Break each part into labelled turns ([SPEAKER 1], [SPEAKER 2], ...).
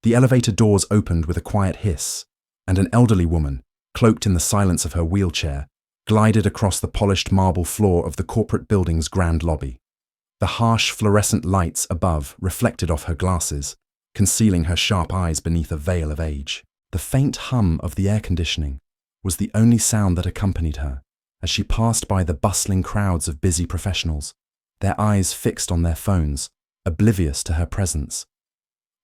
[SPEAKER 1] The elevator doors opened with a quiet hiss, and an elderly woman, cloaked in the silence of her wheelchair, glided across the polished marble floor of the corporate building's grand lobby. The harsh fluorescent lights above reflected off her glasses, concealing her sharp eyes beneath a veil of age. The faint hum of the air conditioning was the only sound that accompanied her as she passed by the bustling crowds of busy professionals, their eyes fixed on their phones, oblivious to her presence.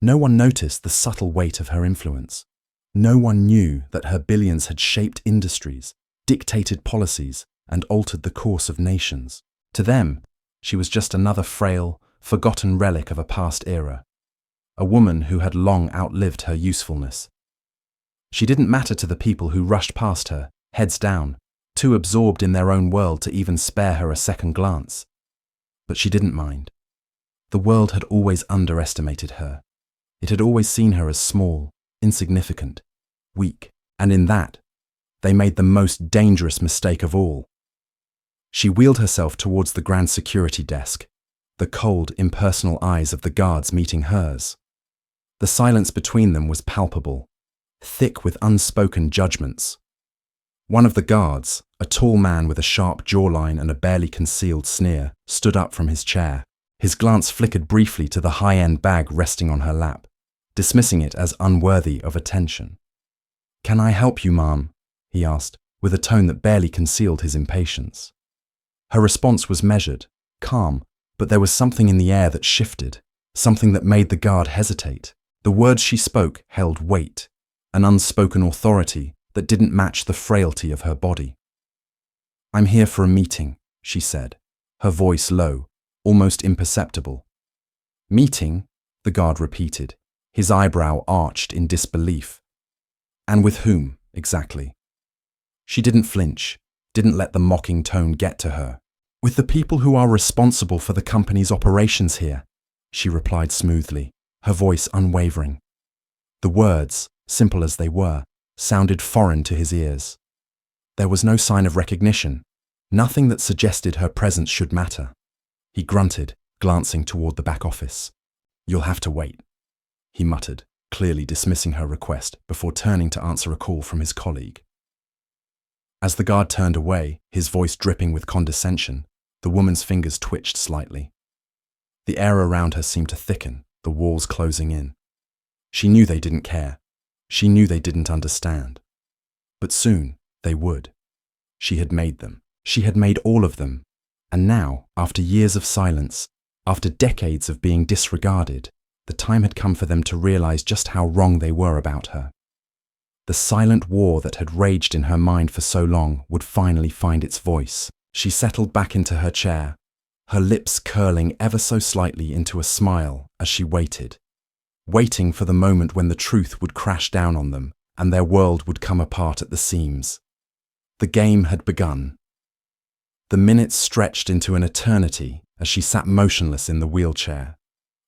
[SPEAKER 1] No one noticed the subtle weight of her influence. No one knew that her billions had shaped industries, dictated policies, and altered the course of nations. To them, she was just another frail, forgotten relic of a past era, a woman who had long outlived her usefulness. She didn't matter to the people who rushed past her, heads down, too absorbed in their own world to even spare her a second glance. But she didn't mind. The world had always underestimated her. It had always seen her as small, insignificant, weak, and in that, they made the most dangerous mistake of all. She wheeled herself towards the grand security desk, the cold, impersonal eyes of the guards meeting hers. The silence between them was palpable, thick with unspoken judgments. One of the guards, a tall man with a sharp jawline and a barely concealed sneer, stood up from his chair. His glance flickered briefly to the high-end bag resting on her lap, dismissing it as unworthy of attention. "Can I help you, ma'am?" he asked, with a tone that barely concealed his impatience. Her response was measured, calm, but there was something in the air that shifted, something that made the guard hesitate. The words she spoke held weight, an unspoken authority that didn't match the frailty of her body. "I'm here for a meeting," she said, her voice low, almost imperceptible. "Meeting?" the guard repeated, his eyebrow arched in disbelief. "And with whom, exactly?" She didn't flinch, didn't let the mocking tone get to her. "With the people who are responsible for the company's operations here," she replied smoothly, her voice unwavering. The words, simple as they were, sounded foreign to his ears. There was no sign of recognition, nothing that suggested her presence should matter. He grunted, glancing toward the back office. "You'll have to wait," he muttered, clearly dismissing her request before turning to answer a call from his colleague. As the guard turned away, his voice dripping with condescension, the woman's fingers twitched slightly. The air around her seemed to thicken, the walls closing in. She knew they didn't care. She knew they didn't understand. But soon, they would. She had made them. She had made all of them. And now, after years of silence, after decades of being disregarded, the time had come for them to realize just how wrong they were about her. The silent war that had raged in her mind for so long would finally find its voice. She settled back into her chair, her lips curling ever so slightly into a smile as she waited, waiting for the moment when the truth would crash down on them and their world would come apart at the seams. The game had begun. The minutes stretched into an eternity as she sat motionless in the wheelchair,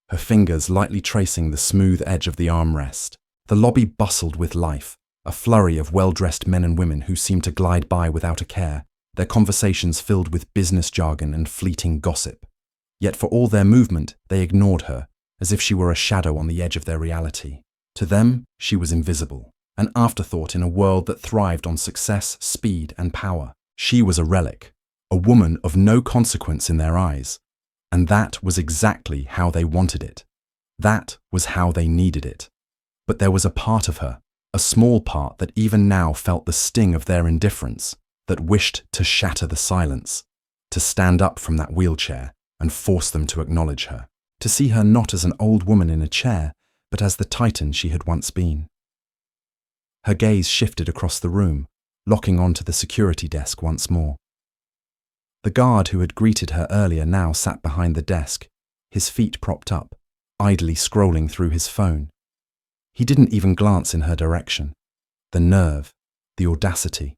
[SPEAKER 1] her fingers lightly tracing the smooth edge of the armrest. The lobby bustled with life, a flurry of well-dressed men and women who seemed to glide by without a care, their conversations filled with business jargon and fleeting gossip. Yet for all their movement, they ignored her, as if she were a shadow on the edge of their reality. To them, she was invisible, an afterthought in a world that thrived on success, speed, and power. She was a relic, a woman of no consequence in their eyes, and that was exactly how they wanted it. That was how they needed it. But there was a part of her, a small part that even now felt the sting of their indifference, that wished to shatter the silence, to stand up from that wheelchair and force them to acknowledge her, to see her not as an old woman in a chair, but as the titan she had once been. Her gaze shifted across the room, locking onto the security desk once more. The guard who had greeted her earlier now sat behind the desk, his feet propped up, idly scrolling through his phone. He didn't even glance in her direction. The nerve, the audacity.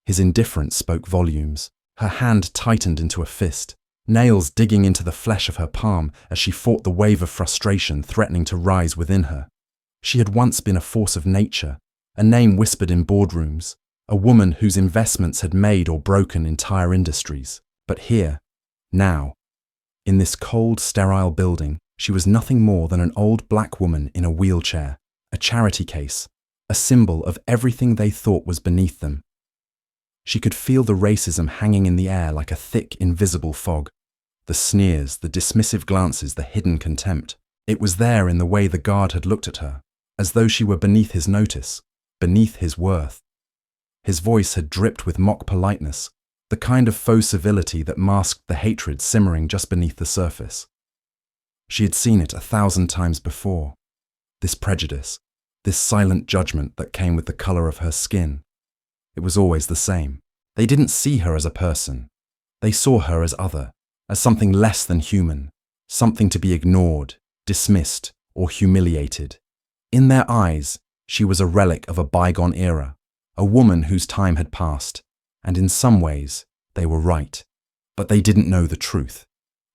[SPEAKER 1] His indifference spoke volumes. Her hand tightened into a fist, nails digging into the flesh of her palm as she fought the wave of frustration threatening to rise within her. She had once been a force of nature, a name whispered in boardrooms, a woman whose investments had made or broken entire industries. But here, now, in this cold, sterile building, She was nothing more than an old black woman in a wheelchair, a charity case, a symbol of everything they thought was beneath them. She could feel the racism hanging in the air like a thick, invisible fog. The sneers, the dismissive glances, the hidden contempt. It was there in the way the guard had looked at her, as though she were beneath his notice, beneath his worth. His voice had dripped with mock politeness, the kind of faux civility that masked the hatred simmering just beneath the surface. She had seen it 1,000 times before. This prejudice, this silent judgment that came with the color of her skin. It was always the same. They didn't see her as a person. They saw her as other, as something less than human, something to be ignored, dismissed, or humiliated. In their eyes, she was a relic of a bygone era, a woman whose time had passed, and in some ways, they were right. But they didn't know the truth.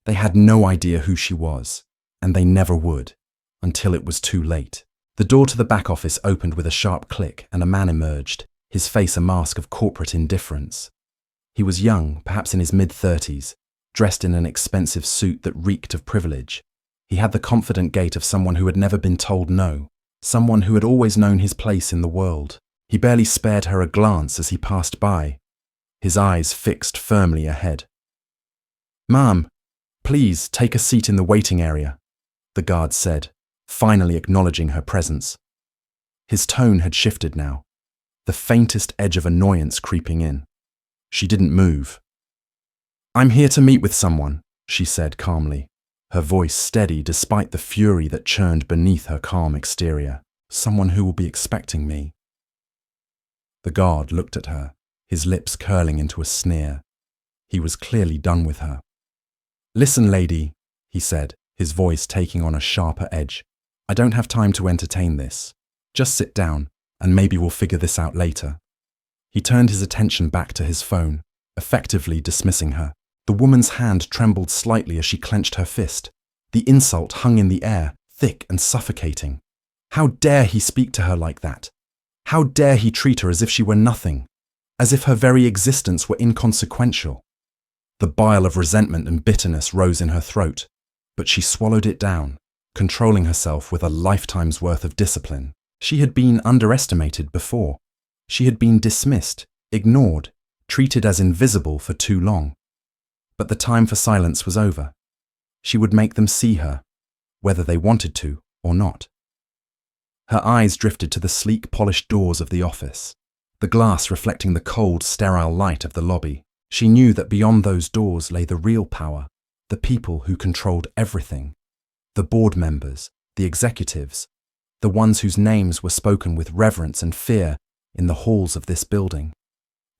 [SPEAKER 1] They had no idea who she was, and they never would, until it was too late. The door to the back office opened with a sharp click, and a man emerged, his face a mask of corporate indifference. He was young, perhaps in his mid-30s, dressed in an expensive suit that reeked of privilege. He had the confident gait of someone who had never been told no, someone who had always known his place in the world. He barely spared her a glance as he passed by, his eyes fixed firmly ahead. "Ma'am, please take a seat in the waiting area," the guard said, finally acknowledging her presence. His tone had shifted now, the faintest edge of annoyance creeping in. She didn't move. "I'm here to meet with someone," she said calmly, her voice steady despite the fury that churned beneath her calm exterior. "Someone who will be expecting me." The guard looked at her, his lips curling into a sneer. He was clearly done with her. "Listen, lady," he said, his voice taking on a sharper edge. "I don't have time to entertain this. Just sit down, and maybe we'll figure this out later." He turned his attention back to his phone, effectively dismissing her. The woman's hand trembled slightly as she clenched her fist. The insult hung in the air, thick and suffocating. How dare he speak to her like that? How dare he treat her as if she were nothing, as if her very existence were inconsequential? The bile of resentment and bitterness rose in her throat, but she swallowed it down, controlling herself with a lifetime's worth of discipline. She had been underestimated before. She had been dismissed, ignored, treated as invisible for too long. But the time for silence was over. She would make them see her, whether they wanted to or not. Her eyes drifted to the sleek, polished doors of the office, the glass reflecting the cold, sterile light of the lobby. She knew that beyond those doors lay the real power, the people who controlled everything, the board members, the executives, the ones whose names were spoken with reverence and fear in the halls of this building,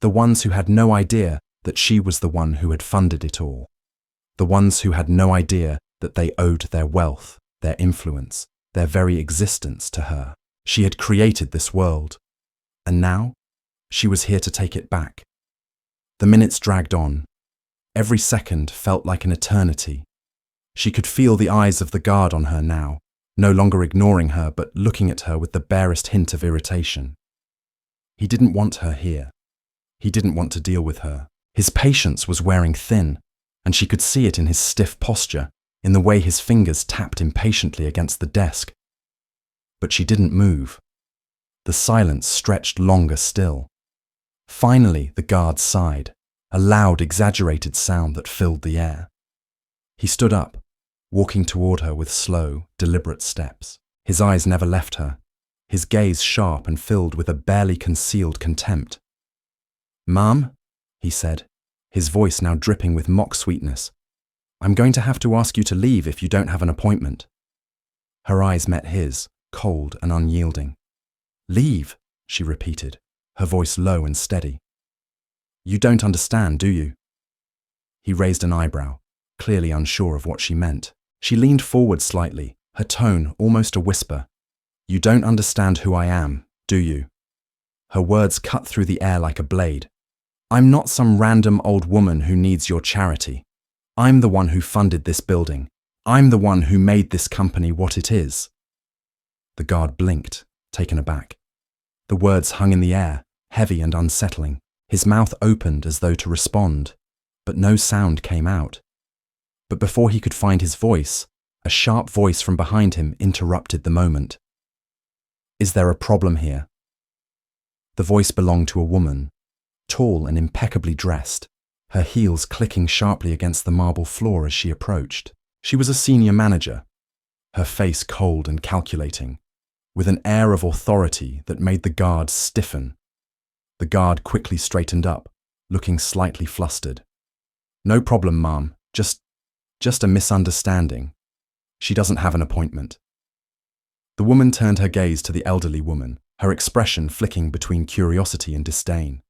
[SPEAKER 1] the ones who had no idea that she was the one who had funded it all, the ones who had no idea that they owed their wealth, their influence, their very existence to her. She had created this world, and now she was here to take it back. The minutes dragged on. Every second felt like an eternity. She could feel the eyes of the guard on her now, no longer ignoring her but looking at her with the barest hint of irritation. He didn't want her here. He didn't want to deal with her. His patience was wearing thin, and she could see it in his stiff posture, in the way his fingers tapped impatiently against the desk. But she didn't move. The silence stretched longer still. Finally, the guard sighed, a loud, exaggerated sound that filled the air. He stood up, walking toward her with slow, deliberate steps. His eyes never left her, his gaze sharp and filled with a barely concealed contempt. "Ma'am," he said, his voice now dripping with mock sweetness, "I'm going to have to ask you to leave if you don't have an appointment." Her eyes met his, cold and unyielding. "Leave," she repeated, her voice low and steady. "You don't understand, do you?" He raised an eyebrow, clearly unsure of what she meant. She leaned forward slightly, her tone almost a whisper. "You don't understand who I am, do you?" Her words cut through the air like a blade. "I'm not some random old woman who needs your charity. I'm the one who funded this building. I'm the one who made this company what it is." The guard blinked, taken aback. The words hung in the air, heavy and unsettling. His mouth opened as though to respond, but no sound came out. But before he could find his voice, A sharp voice from behind him interrupted the moment. "Is there a problem here?" The voice belonged to a woman, tall and impeccably dressed, her heels clicking sharply against the marble floor as she approached. She was a senior manager, her face cold and calculating, with an air of authority that made the guard stiffen. The guard quickly straightened up, looking slightly flustered. "No problem, ma'am. Just a misunderstanding. She doesn't have an appointment." The woman turned her gaze to the elderly woman, her expression flicking between curiosity and disdain.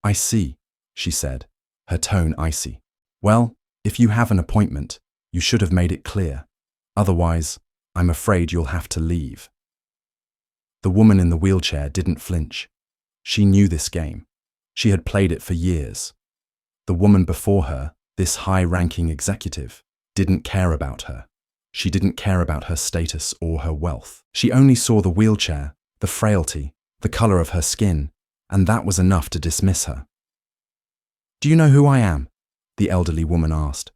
[SPEAKER 1] "I see," she said, her tone icy. "Well, if you have an appointment, you should have made it clear. Otherwise, I'm afraid you'll have to leave." The woman in the wheelchair didn't flinch. She knew this game. She had played it for years. The woman before her, this high-ranking executive, didn't care about her. She didn't care about her status or her wealth. She only saw the wheelchair, the frailty, the color of her skin, and that was enough to dismiss her. "Do you know who I am?" the elderly woman asked,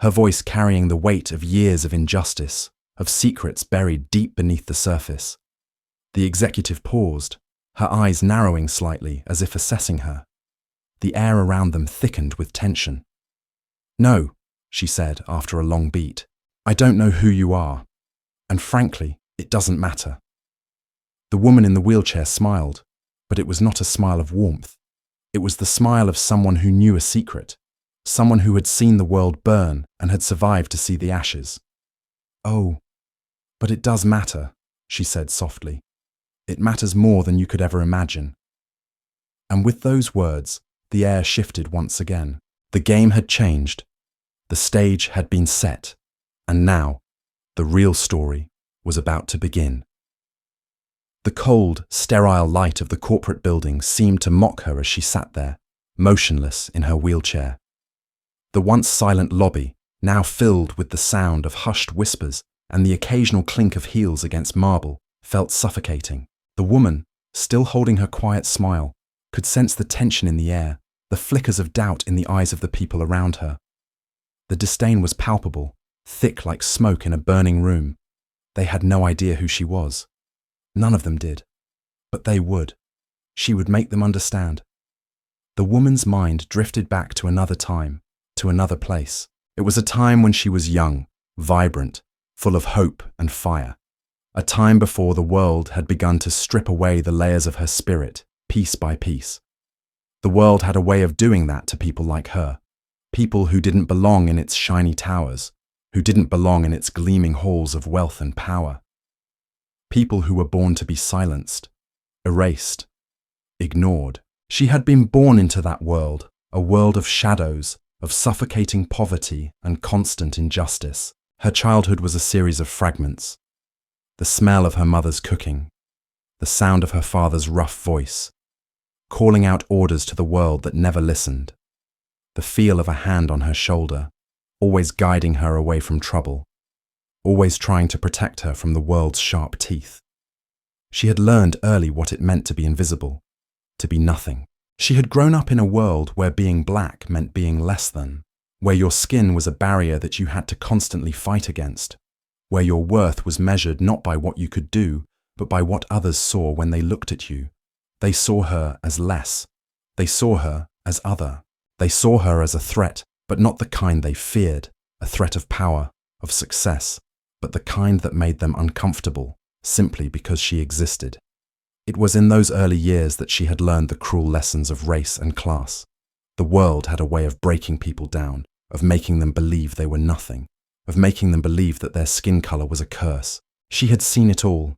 [SPEAKER 1] her voice carrying the weight of years of injustice, of secrets buried deep beneath the surface. The executive paused, her eyes narrowing slightly as if assessing her. The air around them thickened with tension. "No," she said after a long beat. "I don't know who you are. And frankly, it doesn't matter." The woman in the wheelchair smiled, but it was not a smile of warmth. It was the smile of someone who knew a secret, someone who had seen the world burn and had survived to see the ashes. "Oh, but it does matter," she said softly. "It matters more than you could ever imagine." And with those words, the air shifted once again. The game had changed. The stage had been set. And now, the real story was about to begin. The cold, sterile light of the corporate building seemed to mock her as she sat there, motionless in her wheelchair. The once silent lobby, now filled with the sound of hushed whispers and the occasional clink of heels against marble, felt suffocating. The woman, still holding her quiet smile, could sense the tension in the air, the flickers of doubt in the eyes of the people around her. The disdain was palpable, thick like smoke in a burning room. They had no idea who she was. None of them did. But they would. She would make them understand. The woman's mind drifted back to another time, to another place. It was a time when she was young, vibrant, full of hope and fire. A time before the world had begun to strip away the layers of her spirit, piece by piece. The world had a way of doing that to people like her, people who didn't belong in its shiny towers, who didn't belong in its gleaming halls of wealth and power. People who were born to be silenced, erased, ignored. She had been born into that world, a world of shadows, of suffocating poverty and constant injustice. Her childhood was a series of fragments. The smell of her mother's cooking, the sound of her father's rough voice, calling out orders to the world that never listened, the feel of a hand on her shoulder, always guiding her away from trouble, always trying to protect her from the world's sharp teeth. She had learned early what it meant to be invisible, to be nothing. She had grown up in a world where being black meant being less than, where your skin was a barrier that you had to constantly fight against, where your worth was measured not by what you could do, but by what others saw when they looked at you. They saw her as less. They saw her as other. They saw her as a threat, but not the kind they feared, a threat of power, of success, but the kind that made them uncomfortable, simply because she existed. It was in those early years that she had learned the cruel lessons of race and class. The world had a way of breaking people down, of making them believe they were nothing, of making them believe that their skin color was a curse. She had seen it all.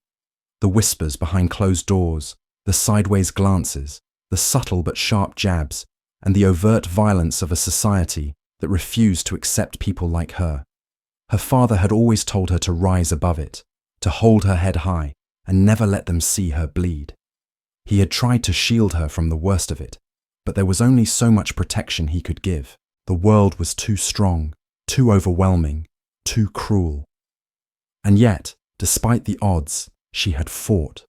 [SPEAKER 1] The whispers behind closed doors, the sideways glances, the subtle but sharp jabs, and the overt violence of a society that refused to accept people like her. Her father had always told her to rise above it, to hold her head high, and never let them see her bleed. He had tried to shield her from the worst of it, but there was only so much protection he could give. The world was too strong, too overwhelming, too cruel. And yet, despite the odds, she had fought.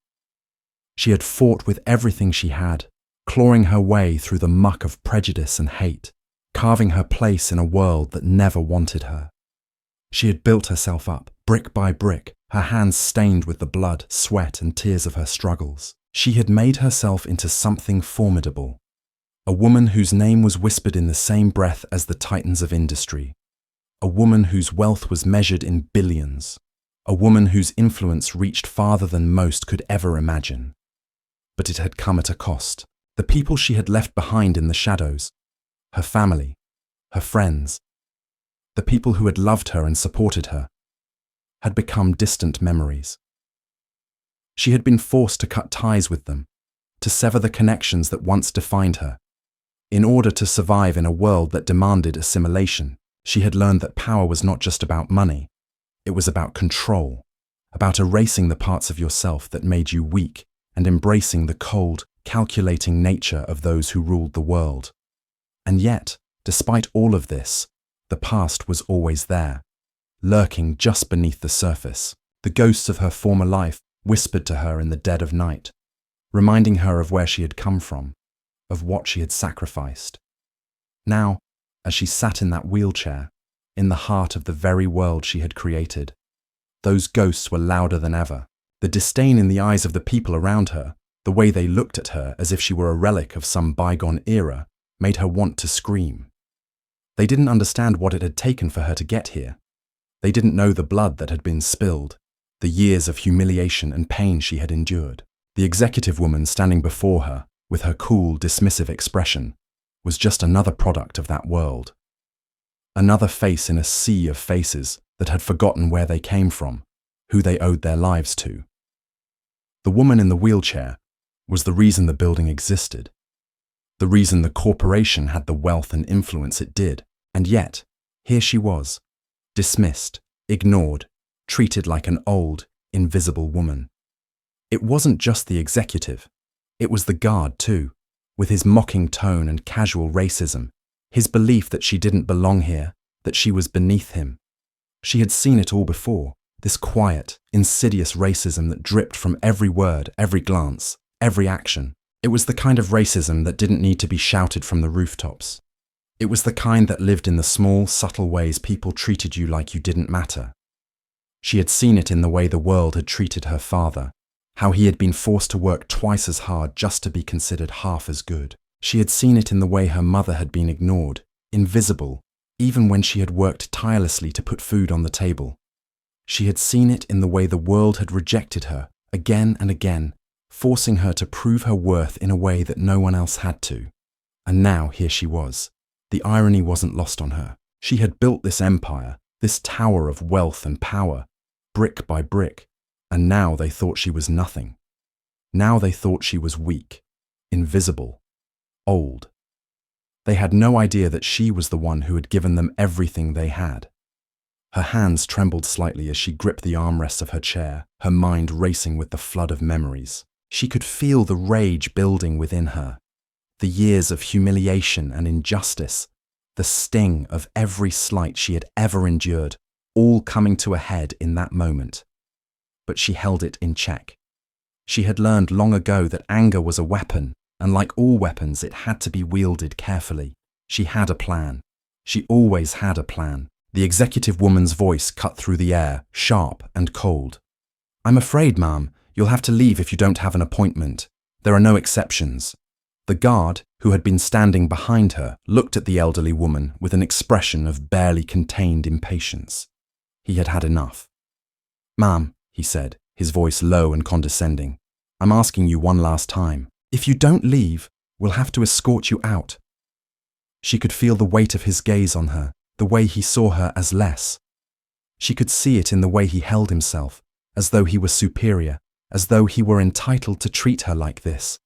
[SPEAKER 1] She had fought with everything she had, clawing her way through the muck of prejudice and hate, carving her place in a world that never wanted her. She had built herself up, brick by brick, her hands stained with the blood, sweat, and tears of her struggles. She had made herself into something formidable. A woman whose name was whispered in the same breath as the titans of industry. A woman whose wealth was measured in billions. A woman whose influence reached farther than most could ever imagine. But it had come at a cost. The people she had left behind in the shadows, her family, her friends, the people who had loved her and supported her, had become distant memories. She had been forced to cut ties with them, to sever the connections that once defined her. In order to survive in a world that demanded assimilation, she had learned that power was not just about money. It was about control, about erasing the parts of yourself that made you weak and embracing the cold, calculating nature of those who ruled the world. And yet, despite all of this, the past was always there, lurking just beneath the surface. The ghosts of her former life whispered to her in the dead of night, reminding her of where she had come from, of what she had sacrificed. Now, as she sat in that wheelchair, in the heart of the very world she had created, those ghosts were louder than ever. The disdain in the eyes of the people around her, the way they looked at her as if she were a relic of some bygone era, made her want to scream. They didn't understand what it had taken for her to get here. They didn't know the blood that had been spilled, the years of humiliation and pain she had endured. The executive woman standing before her, with her cool, dismissive expression, was just another product of that world. Another face in a sea of faces that had forgotten where they came from, who they owed their lives to. The woman in the wheelchair was the reason the building existed, the reason the corporation had the wealth and influence it did, and yet, here she was, dismissed, ignored, treated like an old, invisible woman. It wasn't just the executive, it was the guard too, with his mocking tone and casual racism, his belief that she didn't belong here, that she was beneath him. She had seen it all before. This quiet, insidious racism that dripped from every word, every glance, every action. It was the kind of racism that didn't need to be shouted from the rooftops. It was the kind that lived in the small, subtle ways people treated you like you didn't matter. She had seen it in the way the world had treated her father, how he had been forced to work twice as hard just to be considered half as good. She had seen it in the way her mother had been ignored, invisible, even when she had worked tirelessly to put food on the table. She had seen it in the way the world had rejected her, again and again, forcing her to prove her worth in a way that no one else had to. And now here she was. The irony wasn't lost on her. She had built this empire, this tower of wealth and power, brick by brick, and now they thought she was nothing. Now they thought she was weak, invisible, old. They had no idea that she was the one who had given them everything they had. Her hands trembled slightly as she gripped the armrests of her chair, her mind racing with the flood of memories. She could feel the rage building within her, the years of humiliation and injustice, the sting of every slight she had ever endured, all coming to a head in that moment. But she held it in check. She had learned long ago that anger was a weapon, and like all weapons, it had to be wielded carefully. She had a plan. She always had a plan. The executive woman's voice cut through the air, sharp and cold. "I'm afraid, ma'am, you'll have to leave if you don't have an appointment. There are no exceptions." The guard, who had been standing behind her, looked at the elderly woman with an expression of barely contained impatience. He had had enough. "Ma'am," he said, his voice low and condescending, "I'm asking you one last time. If you don't leave, we'll have to escort you out." She could feel the weight of his gaze on her, the way he saw her as less. She could see it in the way he held himself, as though he were superior, as though he were entitled to treat her like this.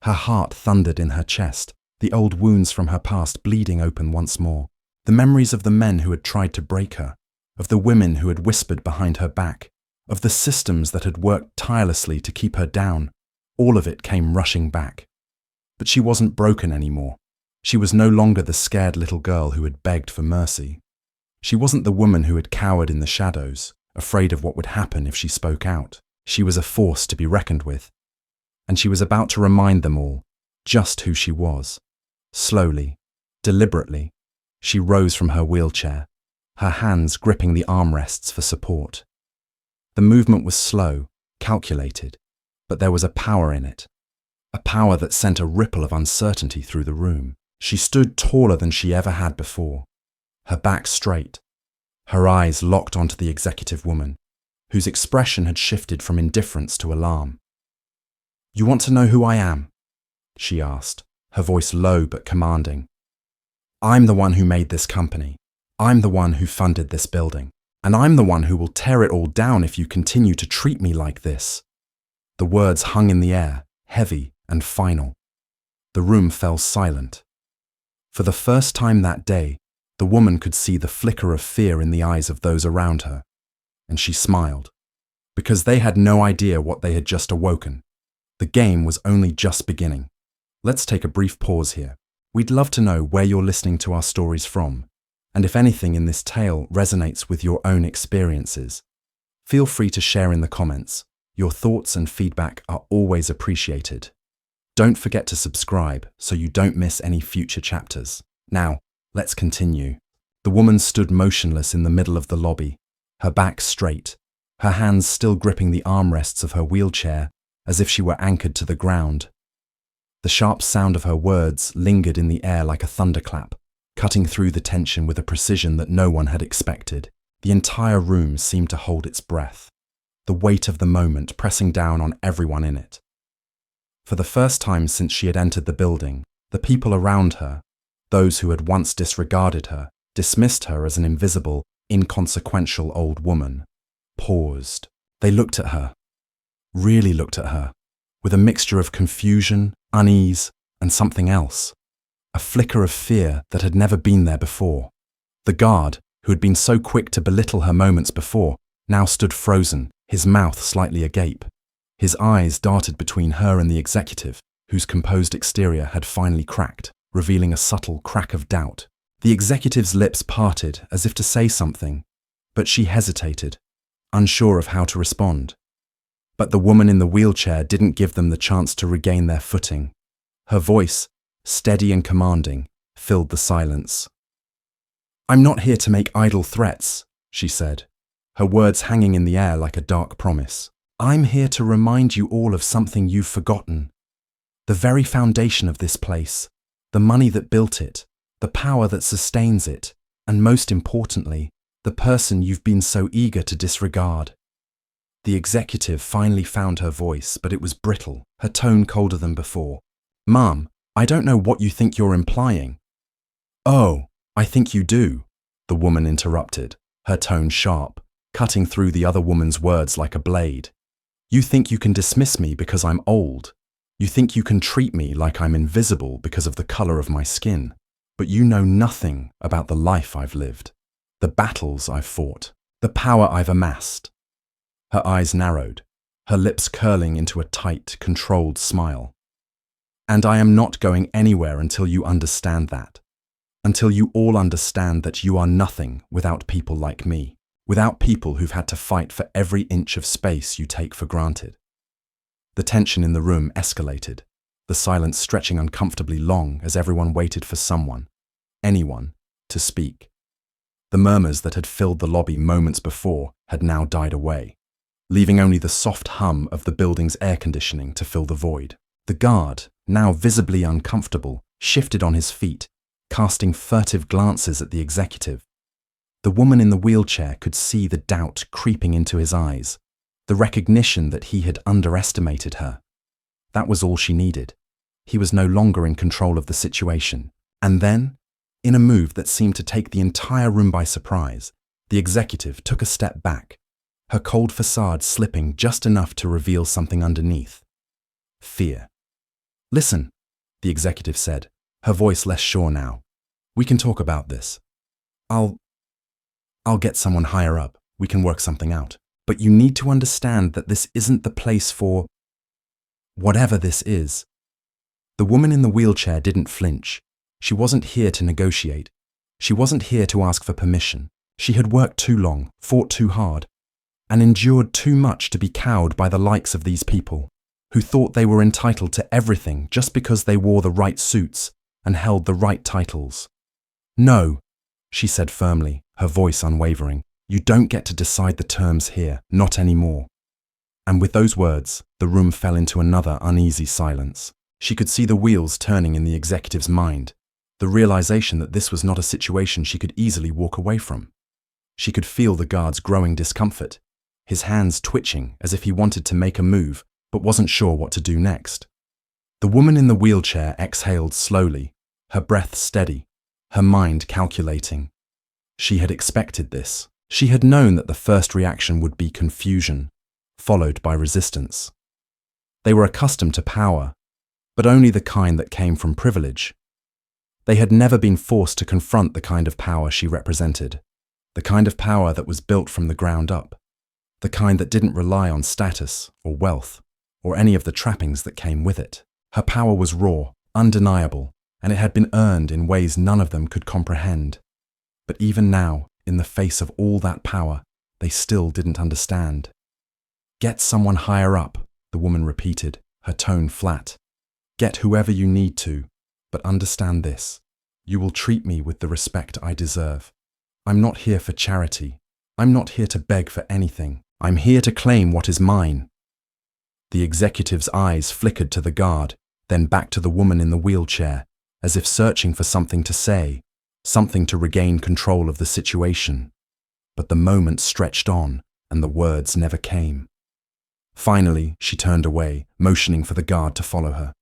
[SPEAKER 1] Her heart thundered in her chest, the old wounds from her past bleeding open once more, the memories of the men who had tried to break her, of the women who had whispered behind her back, of the systems that had worked tirelessly to keep her down. All of it came rushing back. But she wasn't broken anymore. She was no longer the scared little girl who had begged for mercy. She wasn't the woman who had cowered in the shadows, afraid of what would happen if she spoke out. She was a force to be reckoned with. And she was about to remind them all just who she was. Slowly, deliberately, she rose from her wheelchair, her hands gripping the armrests for support. The movement was slow, calculated, but there was a power in it, a power that sent a ripple of uncertainty through the room. She stood taller than she ever had before, her back straight, her eyes locked onto the executive woman, whose expression had shifted from indifference to alarm. "You want to know who I am?" she asked, her voice low but commanding. "I'm the one who made this company. I'm the one who funded this building. And I'm the one who will tear it all down if you continue to treat me like this." The words hung in the air, heavy and final. The room fell silent. For the first time that day, the woman could see the flicker of fear in the eyes of those around her, and she smiled, because they had no idea what they had just awoken. The game was only just beginning. Let's take a brief pause here. We'd love to know where you're listening to our stories from, and if anything in this tale resonates with your own experiences. Feel free to share in the comments. Your thoughts and feedback are always appreciated. Don't forget to subscribe so you don't miss any future chapters. Now, let's continue. The woman stood motionless in the middle of the lobby, her back straight, her hands still gripping the armrests of her wheelchair as if she were anchored to the ground. The sharp sound of her words lingered in the air like a thunderclap, cutting through the tension with a precision that no one had expected. The entire room seemed to hold its breath, the weight of the moment pressing down on everyone in it. For the first time since she had entered the building, the people around her, those who had once disregarded her, dismissed her as an invisible, inconsequential old woman, paused. They looked at her, really looked at her, with a mixture of confusion, unease, and something else, a flicker of fear that had never been there before. The guard, who had been so quick to belittle her moments before, now stood frozen, his mouth slightly agape. His eyes darted between her and the executive, whose composed exterior had finally cracked, revealing a subtle crack of doubt. The executive's lips parted as if to say something, but she hesitated, unsure of how to respond. But the woman in the wheelchair didn't give them the chance to regain their footing. Her voice, steady and commanding, filled the silence. "I'm not here to make idle threats," she said, her words hanging in the air like a dark promise. "I'm here to remind you all of something you've forgotten. The very foundation of this place, the money that built it, the power that sustains it, and most importantly, the person you've been so eager to disregard." The executive finally found her voice, but it was brittle, her tone colder than before. "Ma'am, I don't know what you think you're implying." "Oh, I think you do," the woman interrupted, her tone sharp, cutting through the other woman's words like a blade. "You think you can dismiss me because I'm old. You think you can treat me like I'm invisible because of the color of my skin. But you know nothing about the life I've lived, the battles I've fought, the power I've amassed." Her eyes narrowed, her lips curling into a tight, controlled smile. "And I am not going anywhere until you understand that. Until you all understand that you are nothing without people like me, without people who've had to fight for every inch of space you take for granted." The tension in the room escalated, the silence stretching uncomfortably long as everyone waited for someone, anyone, to speak. The murmurs that had filled the lobby moments before had now died away, leaving only the soft hum of the building's air conditioning to fill the void. The guard, now visibly uncomfortable, shifted on his feet, casting furtive glances at the executive. The woman in the wheelchair could see the doubt creeping into his eyes, the recognition that he had underestimated her. That was all she needed. He was no longer in control of the situation. And then, in a move that seemed to take the entire room by surprise, the executive took a step back, her cold facade slipping just enough to reveal something underneath. Fear. "Listen," the executive said, her voice less sure now. "We can talk about this. I'll get someone higher up. We can work something out. But you need to understand that this isn't the place for whatever this is." The woman in the wheelchair didn't flinch. She wasn't here to negotiate. She wasn't here to ask for permission. She had worked too long, fought too hard, and endured too much to be cowed by the likes of these people, who thought they were entitled to everything just because they wore the right suits and held the right titles. "No," she said firmly, her voice unwavering. "You don't get to decide the terms here, not anymore." And with those words, the room fell into another uneasy silence. She could see the wheels turning in the executive's mind, the realization that this was not a situation she could easily walk away from. She could feel the guard's growing discomfort, his hands twitching as if he wanted to make a move but wasn't sure what to do next. The woman in the wheelchair exhaled slowly, her breath steady, her mind calculating. She had expected this. She had known that the first reaction would be confusion, followed by resistance. They were accustomed to power, but only the kind that came from privilege. They had never been forced to confront the kind of power she represented, the kind of power that was built from the ground up, the kind that didn't rely on status or wealth or any of the trappings that came with it. Her power was raw, undeniable, and it had been earned in ways none of them could comprehend. But even now, in the face of all that power, they still didn't understand. "Get someone higher up," the woman repeated, her tone flat. "Get whoever you need to, but understand this. You will treat me with the respect I deserve. I'm not here for charity. I'm not here to beg for anything. I'm here to claim what is mine." The executive's eyes flickered to the guard, then back to the woman in the wheelchair, as if searching for something to say, something to regain control of the situation. But the moment stretched on, and the words never came. Finally, she turned away, motioning for the guard to follow her.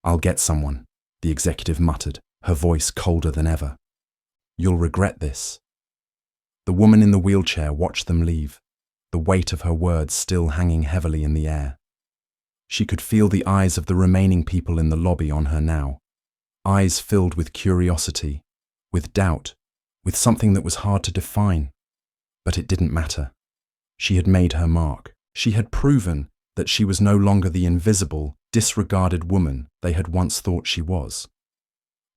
[SPEAKER 1] "I'll get someone," the executive muttered, her voice colder than ever. "You'll regret this." The woman in the wheelchair watched them leave, the weight of her words still hanging heavily in the air. She could feel the eyes of the remaining people in the lobby on her now, eyes filled with curiosity, with doubt, with something that was hard to define. But it didn't matter. She had made her mark. She had proven that she was no longer the invisible, disregarded woman they had once thought she was.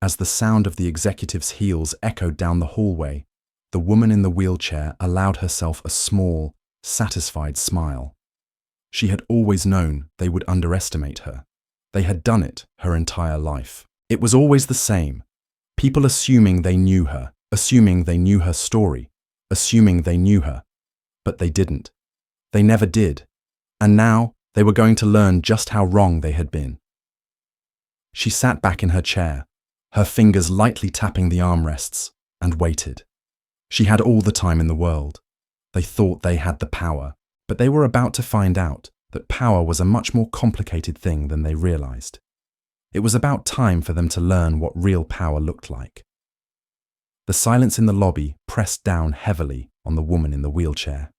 [SPEAKER 1] As the sound of the executive's heels echoed down the hallway, the woman in the wheelchair allowed herself a small, satisfied smile. She had always known they would underestimate her. They had done it her entire life. It was always the same. People assuming they knew her, assuming they knew her story, assuming they knew her. But they didn't. They never did. And now they were going to learn just how wrong they had been. She sat back in her chair, her fingers lightly tapping the armrests, and waited. She had all the time in the world. They thought they had the power, but they were about to find out that power was a much more complicated thing than they realized. It was about time for them to learn what real power looked like. The silence in the lobby pressed down heavily on the woman in the wheelchair.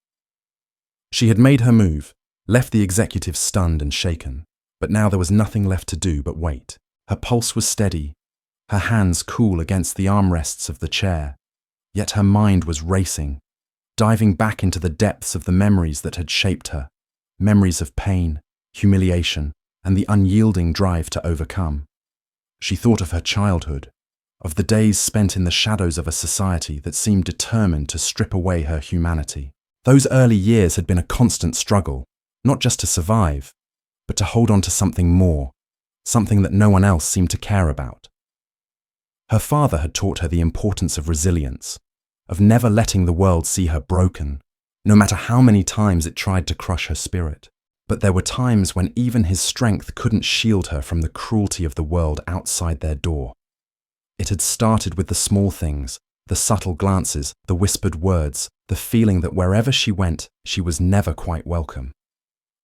[SPEAKER 1] She had made her move, left the executive stunned and shaken, but now there was nothing left to do but wait. Her pulse was steady, her hands cool against the armrests of the chair, yet her mind was racing, diving back into the depths of the memories that had shaped her, memories of pain, humiliation, and the unyielding drive to overcome. She thought of her childhood, of the days spent in the shadows of a society that seemed determined to strip away her humanity. Those early years had been a constant struggle, not just to survive, but to hold on to something more, something that no one else seemed to care about. Her father had taught her the importance of resilience, of never letting the world see her broken, no matter how many times it tried to crush her spirit. But there were times when even his strength couldn't shield her from the cruelty of the world outside their door. It had started with the small things, the subtle glances, the whispered words, the feeling that wherever she went, she was never quite welcome.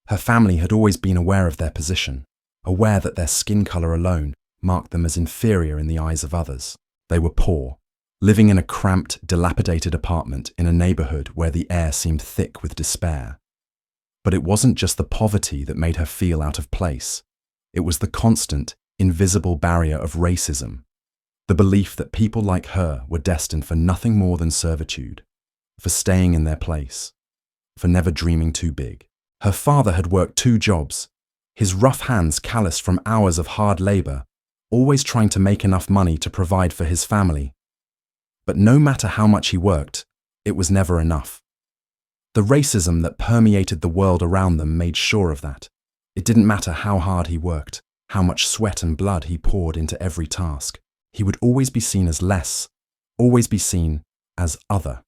[SPEAKER 1] Her family had always been aware of their position, aware that their skin color alone marked them as inferior in the eyes of others. They were poor, living in a cramped, dilapidated apartment in a neighborhood where the air seemed thick with despair. But it wasn't just the poverty that made her feel out of place. It was the constant, invisible barrier of racism, the belief that people like her were destined for nothing more than servitude, for staying in their place, for never dreaming too big. Her father had worked 2 jobs, his rough hands calloused from hours of hard labor, always trying to make enough money to provide for his family. But no matter how much he worked, it was never enough. The racism that permeated the world around them made sure of that. It didn't matter how hard he worked, how much sweat and blood he poured into every task. He would always be seen as less, always be seen as other.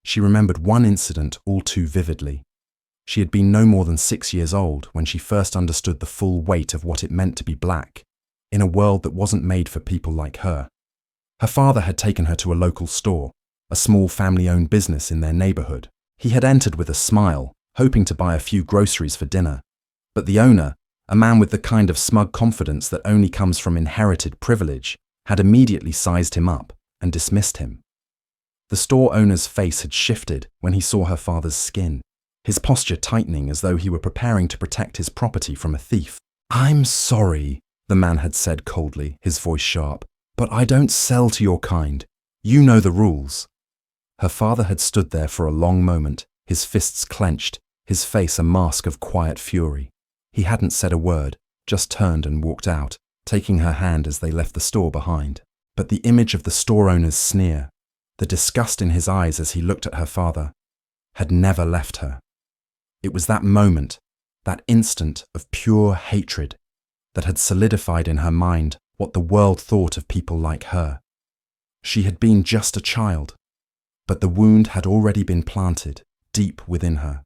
[SPEAKER 1] She remembered one incident all too vividly. She had been no more than 6 years old when she first understood the full weight of what it meant to be black, in a world that wasn't made for people like her. Her father had taken her to a local store, a small family-owned business in their neighborhood. He had entered with a smile, hoping to buy a few groceries for dinner. But the owner, a man with the kind of smug confidence that only comes from inherited privilege, had immediately sized him up and dismissed him. The store owner's face had shifted when he saw her father's skin, his posture tightening as though he were preparing to protect his property from a thief. "I'm sorry," the man had said coldly, his voice sharp, "but I don't sell to your kind. You know the rules." Her father had stood there for a long moment, his fists clenched, his face a mask of quiet fury. He hadn't said a word, just turned and walked out, taking her hand as they left the store behind. But the image of the store owner's sneer, the disgust in his eyes as he looked at her father, had never left her. It was that moment, that instant of pure hatred, that had solidified in her mind what the world thought of people like her. She had been just a child, but the wound had already been planted deep within her,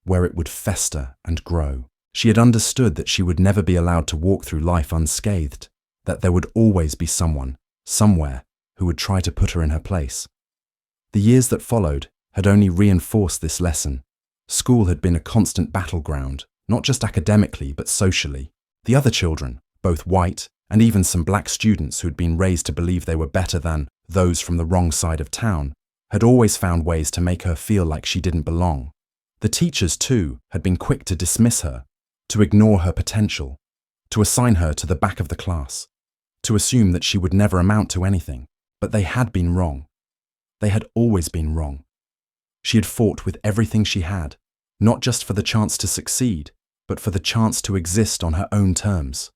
[SPEAKER 1] where it would fester and grow. She had understood that she would never be allowed to walk through life unscathed, that there would always be someone, somewhere, who would try to put her in her place. The years that followed had only reinforced this lesson. School had been a constant battleground, not just academically but socially. The other children, both white and even some black students who had been raised to believe they were better than those from the wrong side of town, had always found ways to make her feel like she didn't belong. The teachers, too, had been quick to dismiss her, to ignore her potential, to assign her to the back of the class, to assume that she would never amount to anything. But they had been wrong. They had always been wrong. She had fought with everything she had, not just for the chance to succeed, but for the chance to exist on her own terms.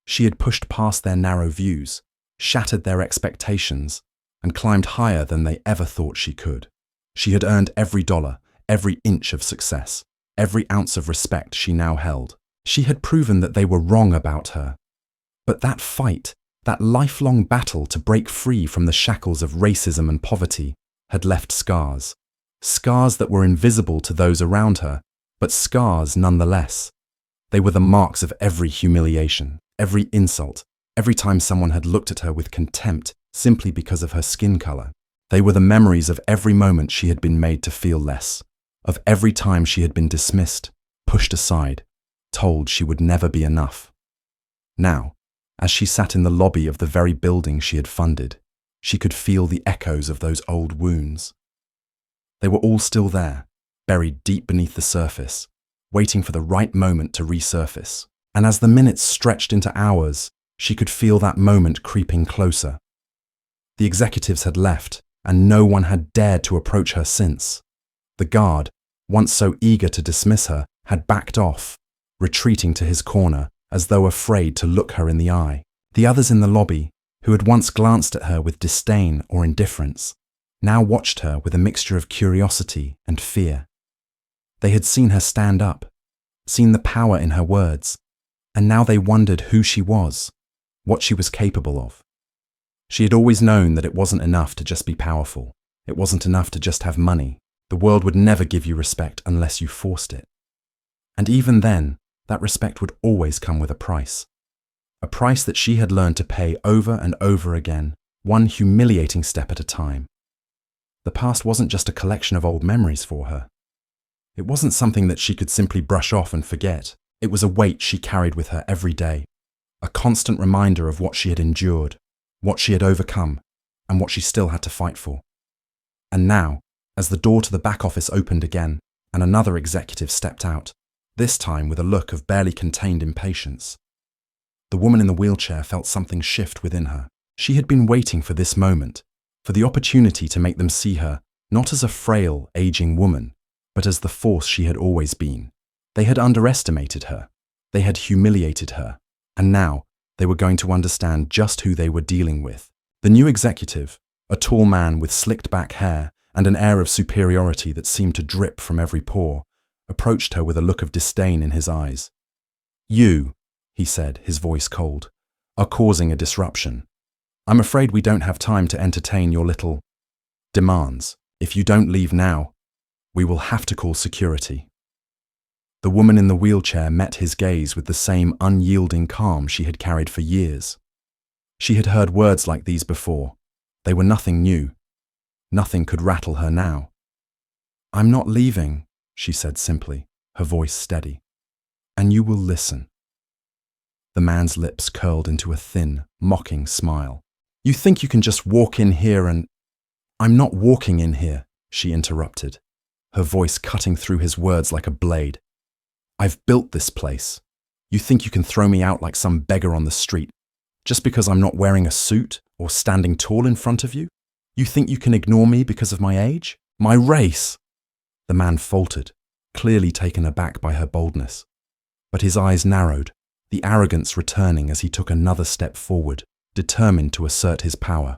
[SPEAKER 1] She had pushed past their narrow views, shattered their expectations, and climbed higher than they ever thought she could. She had earned every dollar, every inch of success, every ounce of respect she now held. She had proven that they were wrong about her. But that fight, that lifelong battle to break free from the shackles of racism and poverty, had left scars. Scars that were invisible to those around her, but scars nonetheless. They were the marks of every humiliation, every insult, every time someone had looked at her with contempt simply because of her skin color. They were the memories of every moment she had been made to feel less, of every time she had been dismissed, pushed aside, told she would never be enough. Now, as she sat in the lobby of the very building she had funded, she could feel the echoes of those old wounds. They were all still there, buried deep beneath the surface, waiting for the right moment to resurface. And as the minutes stretched into hours, she could feel that moment creeping closer. The executives had left, and no one had dared to approach her since. The guard, once so eager to dismiss her, had backed off, retreating to his corner, as though afraid to look her in the eye. The others in the lobby, who had once glanced at her with disdain or indifference, now watched her with a mixture of curiosity and fear. They had seen her stand up, seen the power in her words, and now they wondered who she was, what she was capable of. She had always known that it wasn't enough to just be powerful. It wasn't enough to just have money. The world would never give you respect unless you forced it. And even then, that respect would always come with a price that she had learned to pay over and over again, one humiliating step at a time. The past wasn't just a collection of old memories for her. It wasn't something that she could simply brush off and forget. It was a weight she carried with her every day, a constant reminder of what she had endured, what she had overcome, and what she still had to fight for. And now, as the door to the back office opened again, and another executive stepped out, this time with a look of barely contained impatience, the woman in the wheelchair felt something shift within her. She had been waiting for this moment, for the opportunity to make them see her not as a frail, aging woman, but as the force she had always been. They had underestimated her, they had humiliated her, and now they were going to understand just who they were dealing with. The new executive, a tall man with slicked back hair and an air of superiority that seemed to drip from every pore, approached her with a look of disdain in his eyes. "You," he said, his voice cold, "are causing a disruption. I'm afraid we don't have time to entertain your little..." demands, "If you don't leave now, we will have to call security." The woman in the wheelchair met his gaze with the same unyielding calm she had carried for years. She had heard words like these before. They were nothing new. Nothing could rattle her now. "I'm not leaving," she said simply, her voice steady. "And you will listen." The man's lips curled into a thin, mocking smile. "You think you can just walk in here and—" "I'm not walking in here," she interrupted, her voice cutting through his words like a blade. "I've built this place. You think you can throw me out like some beggar on the street, just because I'm not wearing a suit or standing tall in front of you? You think you can ignore me because of my age? My race?" The man faltered, clearly taken aback by her boldness. But his eyes narrowed, the arrogance returning as he took another step forward, determined to assert his power.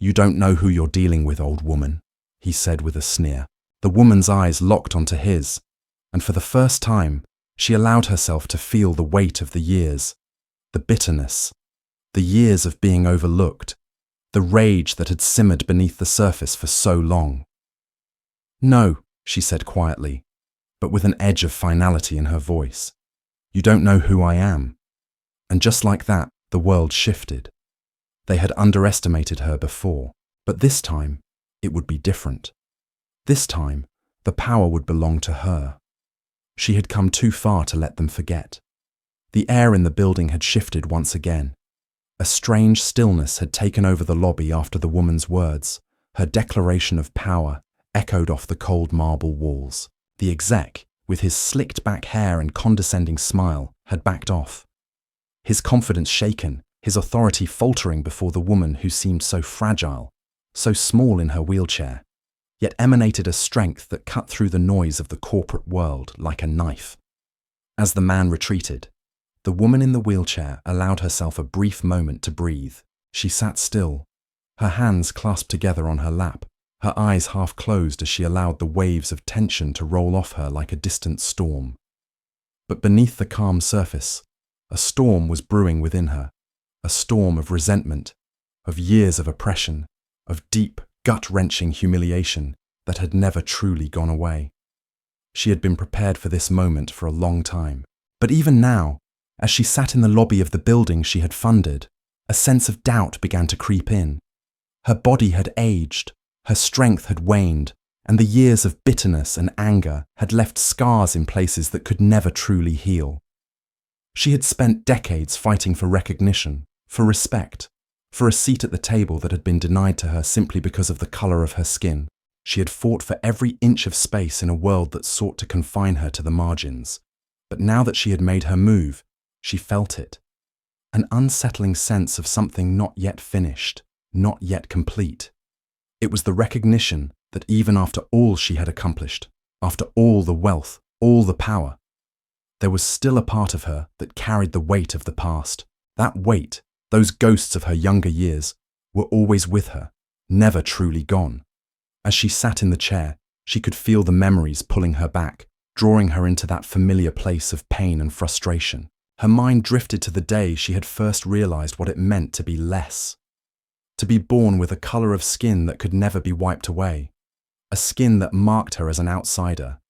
[SPEAKER 1] "You don't know who you're dealing with, old woman," he said with a sneer. The woman's eyes locked onto his, and for the first time, she allowed herself to feel the weight of the years, the bitterness, the years of being overlooked, the rage that had simmered beneath the surface for so long. "No," she said quietly, but with an edge of finality in her voice. "You don't know who I am." And just like that, the world shifted. They had underestimated her before, but this time, it would be different. This time, the power would belong to her. She had come too far to let them forget. The air in the building had shifted once again. A strange stillness had taken over the lobby after the woman's words. Her declaration of power echoed off the cold marble walls. The exec, with his slicked back hair and condescending smile, had backed off. His confidence shaken, his authority faltering before the woman who seemed so fragile, so small in her wheelchair, yet emanated a strength that cut through the noise of the corporate world like a knife. As the man retreated, the woman in the wheelchair allowed herself a brief moment to breathe. She sat still, her hands clasped together on her lap, her eyes half closed as she allowed the waves of tension to roll off her like a distant storm. But beneath the calm surface, a storm was brewing within her, a storm of resentment, of years of oppression, of deep, gut-wrenching humiliation that had never truly gone away. She had been prepared for this moment for a long time. But even now, as she sat in the lobby of the building she had funded, a sense of doubt began to creep in. Her body had aged, her strength had waned, and the years of bitterness and anger had left scars in places that could never truly heal. She had spent decades fighting for recognition, for respect, for a seat at the table that had been denied to her simply because of the colour of her skin. She had fought for every inch of space in a world that sought to confine her to the margins. But now that she had made her move, she felt it. An unsettling sense of something not yet finished, not yet complete. It was the recognition that even after all she had accomplished, after all the wealth, all the power, there was still a part of her that carried the weight of the past. That weight, those ghosts of her younger years, were always with her, never truly gone. As she sat in the chair, she could feel the memories pulling her back, drawing her into that familiar place of pain and frustration. Her mind drifted to the day she had first realized what it meant to be less. To be born with a color of skin that could never be wiped away. A skin that marked her as an outsider,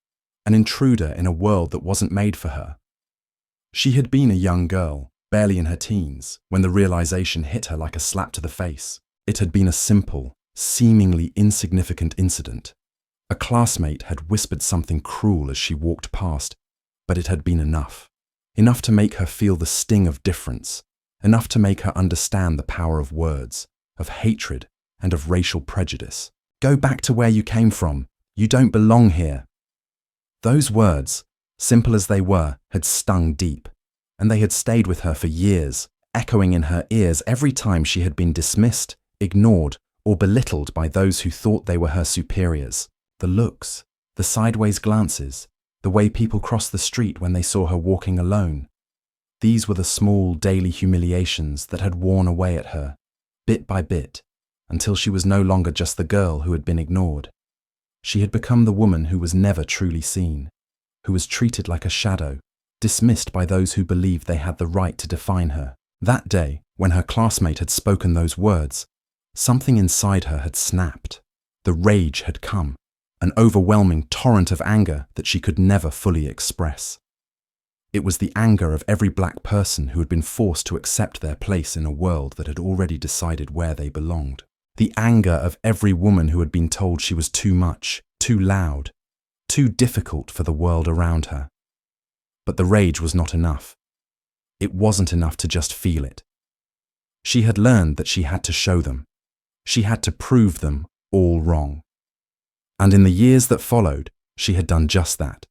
[SPEAKER 1] an intruder in a world that wasn't made for her. She had been a young girl, barely in her teens, when the realization hit her like a slap to the face. It had been a simple, seemingly insignificant incident. A classmate had whispered something cruel as she walked past, but it had been enough. Enough to make her feel the sting of difference, enough to make her understand the power of words, of hatred, and of racial prejudice. Go back to where you came from. You don't belong here. Those words, simple as they were, had stung deep, and they had stayed with her for years, echoing in her ears every time she had been dismissed, ignored, or belittled by those who thought they were her superiors. The looks, the sideways glances, the way people crossed the street when they saw her walking alone. These were the small daily humiliations that had worn away at her, bit by bit, until she was no longer just the girl who had been ignored. She had become the woman who was never truly seen, who was treated like a shadow, dismissed by those who believed they had the right to define her. That day, when her classmate had spoken those words, something inside her had snapped. The rage had come, an overwhelming torrent of anger that she could never fully express. It was the anger of every black person who had been forced to accept their place in a world that had already decided where they belonged. The anger of every woman who had been told she was too much, too loud, too difficult for the world around her. But the rage was not enough. It wasn't enough to just feel it. She had learned that she had to show them. She had to prove them all wrong. And in the years that followed, she had done just that.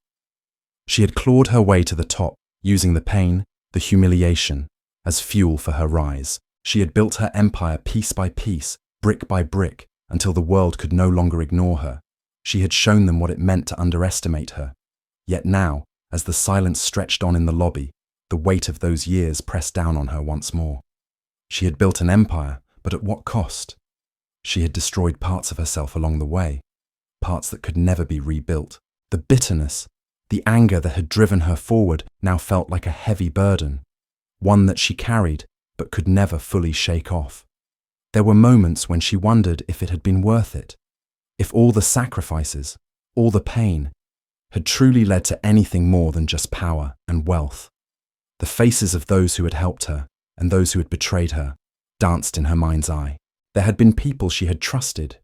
[SPEAKER 1] She had clawed her way to the top, using the pain, the humiliation, as fuel for her rise. She had built her empire piece by piece, brick by brick, until the world could no longer ignore her. She had shown them what it meant to underestimate her. Yet now, as the silence stretched on in the lobby, the weight of those years pressed down on her once more. She had built an empire, but at what cost? She had destroyed parts of herself along the way, parts that could never be rebuilt. The bitterness, the anger that had driven her forward now felt like a heavy burden, one that she carried but could never fully shake off. There were moments when she wondered if it had been worth it, if all the sacrifices, all the pain, had truly led to anything more than just power and wealth. The faces of those who had helped her and those who had betrayed her danced in her mind's eye. There had been people she had trusted,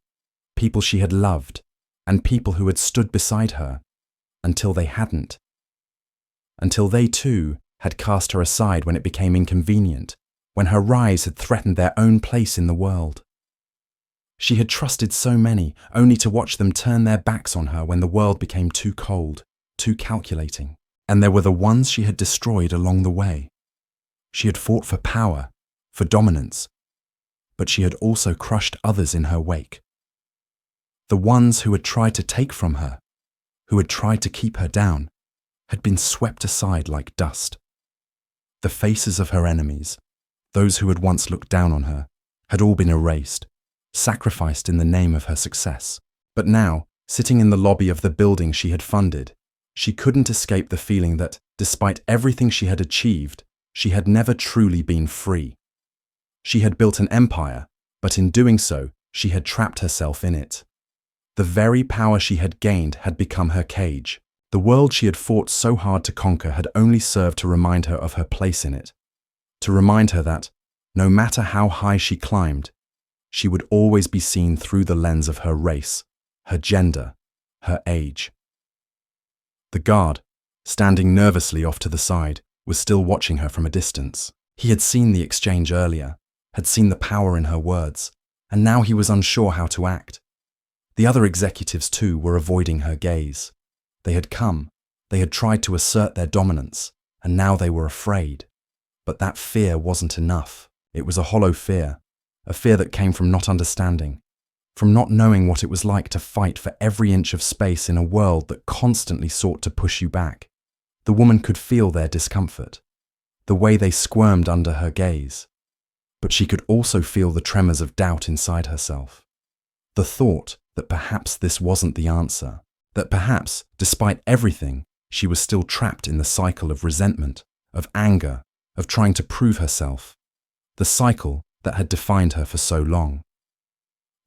[SPEAKER 1] people she had loved, and people who had stood beside her until they hadn't. Until they too had cast her aside when it became inconvenient, when her rise had threatened their own place in the world. She had trusted so many, only to watch them turn their backs on her when the world became too cold, too calculating. And there were the ones she had destroyed along the way. She had fought for power, for dominance, but she had also crushed others in her wake. The ones who had tried to take from her, who had tried to keep her down, had been swept aside like dust. The faces of her enemies, those who had once looked down on her, had all been erased, sacrificed in the name of her success. But now, sitting in the lobby of the building she had funded, she couldn't escape the feeling that, despite everything she had achieved, she had never truly been free. She had built an empire, but in doing so, she had trapped herself in it. The very power she had gained had become her cage. The world she had fought so hard to conquer had only served to remind her of her place in it, to remind her that, no matter how high she climbed, she would always be seen through the lens of her race, her gender, her age. The guard, standing nervously off to the side, was still watching her from a distance. He had seen the exchange earlier, had seen the power in her words, and now he was unsure how to act. The other executives too were avoiding her gaze. They had come, they had tried to assert their dominance, and now they were afraid. But that fear wasn't enough. It was a hollow fear, a fear that came from not understanding, from not knowing what it was like to fight for every inch of space in a world that constantly sought to push you back. The woman could feel their discomfort, the way they squirmed under her gaze. But she could also feel the tremors of doubt inside herself. The thought that perhaps this wasn't the answer, that perhaps, despite everything, she was still trapped in the cycle of resentment, of anger, of trying to prove herself, the cycle that had defined her for so long.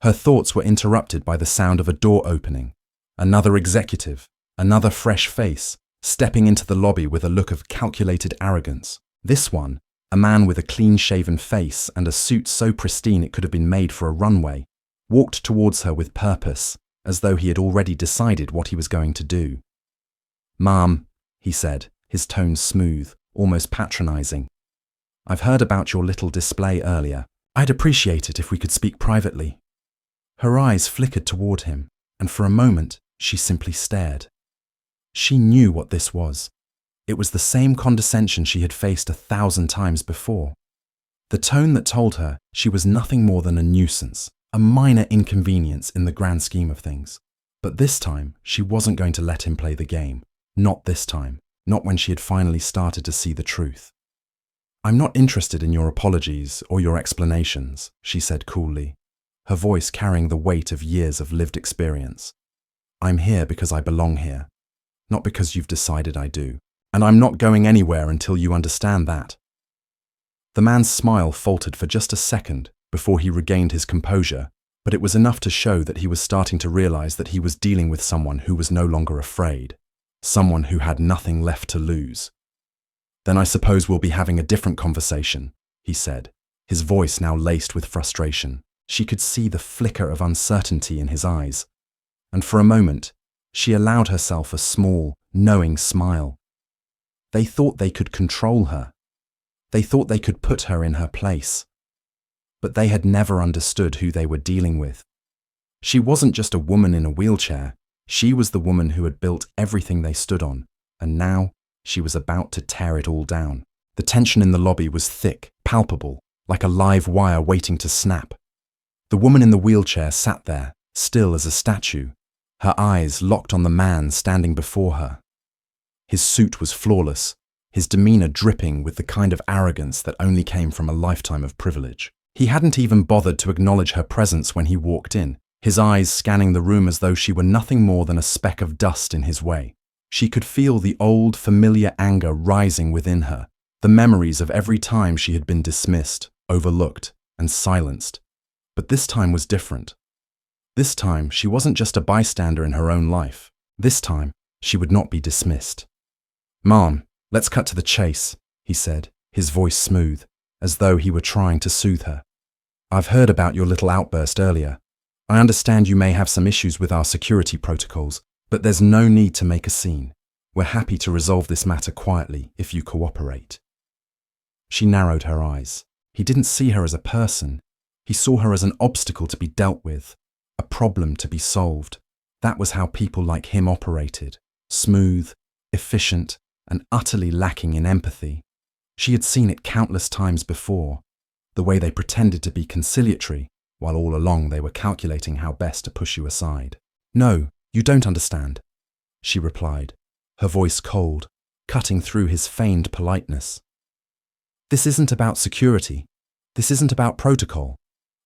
[SPEAKER 1] Her thoughts were interrupted by the sound of a door opening, another executive, another fresh face, stepping into the lobby with a look of calculated arrogance. This one, a man with a clean-shaven face and a suit so pristine it could have been made for a runway, walked towards her with purpose, as though he had already decided what he was going to do. "Ma'am," he said, his tone smooth, almost patronizing. "I've heard about your little display earlier. I'd appreciate it if we could speak privately." Her eyes flickered toward him, and for a moment she simply stared. She knew what this was. It was the same condescension she had faced 1,000 times before. The tone that told her she was nothing more than a nuisance, a minor inconvenience in the grand scheme of things. But this time, she wasn't going to let him play the game. Not this time. Not when she had finally started to see the truth. "I'm not interested in your apologies or your explanations," she said coolly, her voice carrying the weight of years of lived experience. "I'm here because I belong here, not because you've decided I do. And I'm not going anywhere until you understand that." The man's smile faltered for just a second before he regained his composure, but it was enough to show that he was starting to realize that he was dealing with someone who was no longer afraid, someone who had nothing left to lose. "Then I suppose we'll be having a different conversation," he said, his voice now laced with frustration. She could see the flicker of uncertainty in his eyes, and for a moment, she allowed herself a small, knowing smile. They thought they could control her. They thought they could put her in her place. But they had never understood who they were dealing with. She wasn't just a woman in a wheelchair. She was the woman who had built everything they stood on, and now she was about to tear it all down. The tension in the lobby was thick, palpable, like a live wire waiting to snap. The woman in the wheelchair sat there, still as a statue, her eyes locked on the man standing before her. His suit was flawless, his demeanor dripping with the kind of arrogance that only came from a lifetime of privilege. He hadn't even bothered to acknowledge her presence when he walked in, his eyes scanning the room as though she were nothing more than a speck of dust in his way. She could feel the old, familiar anger rising within her, the memories of every time she had been dismissed, overlooked, and silenced. But this time was different. This time, she wasn't just a bystander in her own life. This time, she would not be dismissed. "Mom, let's cut to the chase," he said, his voice smooth, as though he were trying to soothe her. "I've heard about your little outburst earlier. I understand you may have some issues with our security protocols, but there's no need to make a scene. We're happy to resolve this matter quietly if you cooperate." She narrowed her eyes. He didn't see her as a person. He saw her as an obstacle to be dealt with, a problem to be solved. That was how people like him operated, smooth, efficient, and utterly lacking in empathy. She had seen it countless times before, the way they pretended to be conciliatory, while all along they were calculating how best to push you aside. "No, you don't understand," she replied, her voice cold, cutting through his feigned politeness. "This isn't about security. This isn't about protocol.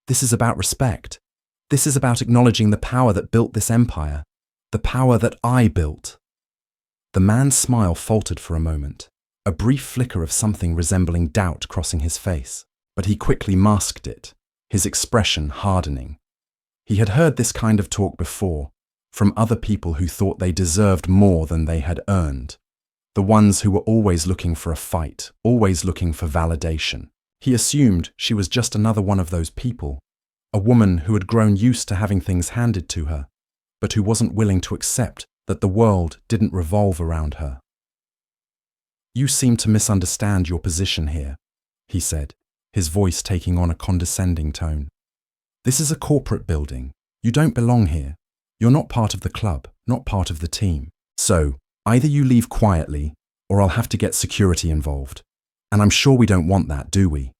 [SPEAKER 1] This is about respect. This is about acknowledging the power that built this empire, the power that I built." The man's smile faltered for a moment, a brief flicker of something resembling doubt crossing his face, but he quickly masked it, his expression hardening. He had heard this kind of talk before, from other people who thought they deserved more than they had earned, the ones who were always looking for a fight, always looking for validation. He assumed she was just another one of those people, a woman who had grown used to having things handed to her, but who wasn't willing to accept that the world didn't revolve around her. "You seem to misunderstand your position here," he said, his voice taking on a condescending tone. "This is a corporate building. You don't belong here. You're not part of the club, not part of the team. So, either you leave quietly, or I'll have to get security involved. And I'm sure we don't want that, do we?"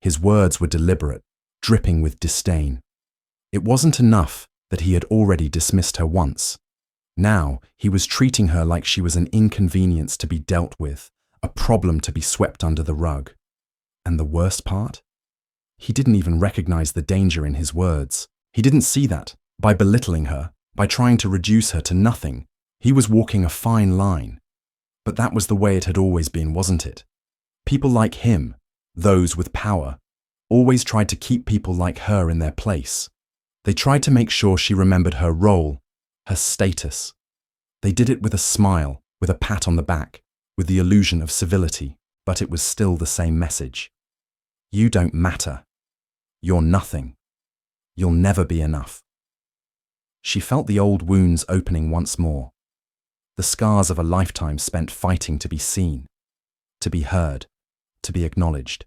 [SPEAKER 1] His words were deliberate, dripping with disdain. It wasn't enough that he had already dismissed her once. Now, he was treating her like she was an inconvenience to be dealt with, a problem to be swept under the rug. And the worst part? He didn't even recognize the danger in his words. He didn't see that, by belittling her, by trying to reduce her to nothing, he was walking a fine line. But that was the way it had always been, wasn't it? People like him, those with power, always tried to keep people like her in their place. They tried to make sure she remembered her role, her status. They did it with a smile, with a pat on the back, with the illusion of civility, but it was still the same message. You don't matter. You're nothing. You'll never be enough. She felt the old wounds opening once more, the scars of a lifetime spent fighting to be seen, to be heard, to be acknowledged.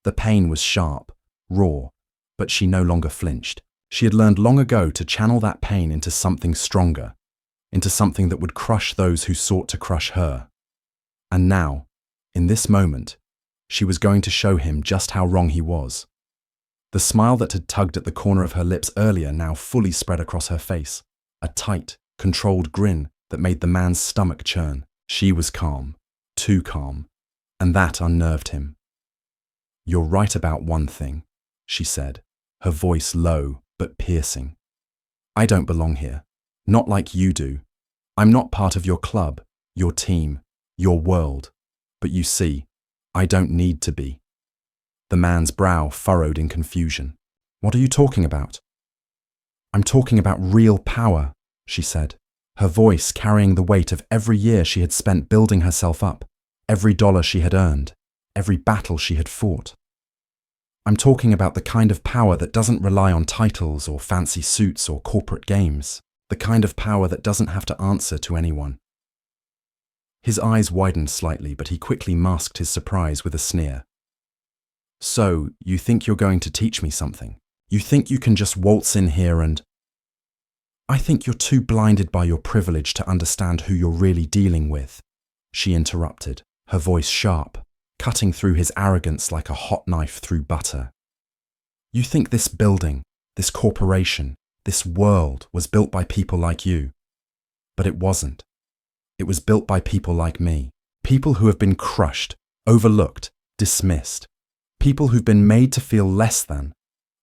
[SPEAKER 1] The pain was sharp, raw, but she no longer flinched. She had learned long ago to channel that pain into something stronger, into something that would crush those who sought to crush her. And now, in this moment, she was going to show him just how wrong he was. The smile that had tugged at the corner of her lips earlier now fully spread across her face, a tight, controlled grin that made the man's stomach churn. She was calm, too calm, and that unnerved him. "You're right about one thing," she said, her voice low but piercing. "I don't belong here, not like you do. I'm not part of your club, your team, your world. But you see, I don't need to be." The man's brow furrowed in confusion. What are you talking about? I'm talking about real power, she said, her voice carrying the weight of every year she had spent building herself up, every dollar she had earned, every battle she had fought. I'm talking about the kind of power that doesn't rely on titles or fancy suits or corporate games, the kind of power that doesn't have to answer to anyone. His eyes widened slightly, but he quickly masked his surprise with a sneer. So, you think you're going to teach me something? You think you can just waltz in here and… I think you're too blinded by your privilege to understand who you're really dealing with, she interrupted, her voice sharp, cutting through his arrogance like a hot knife through butter. You think this building, this corporation, this world was built by people like you. But it wasn't. It was built by people like me, people who have been crushed, overlooked, dismissed, people who've been made to feel less than.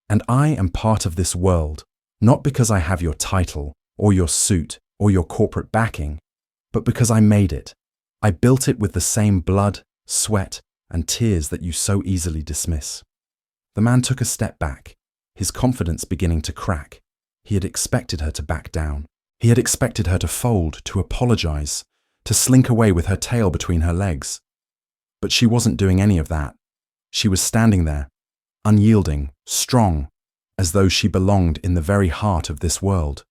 [SPEAKER 1] And I am part of this world, not because I have your title, or your suit, or your corporate backing, but because I made it. I built it with the same blood, sweat, and tears that you so easily dismiss. The man took a step back, his confidence beginning to crack. He had expected her to back down. He had expected her to fold, to apologize, to slink away with her tail between her legs. But she wasn't doing any of that. She was standing there, unyielding, strong, as though she belonged in the very heart of this world.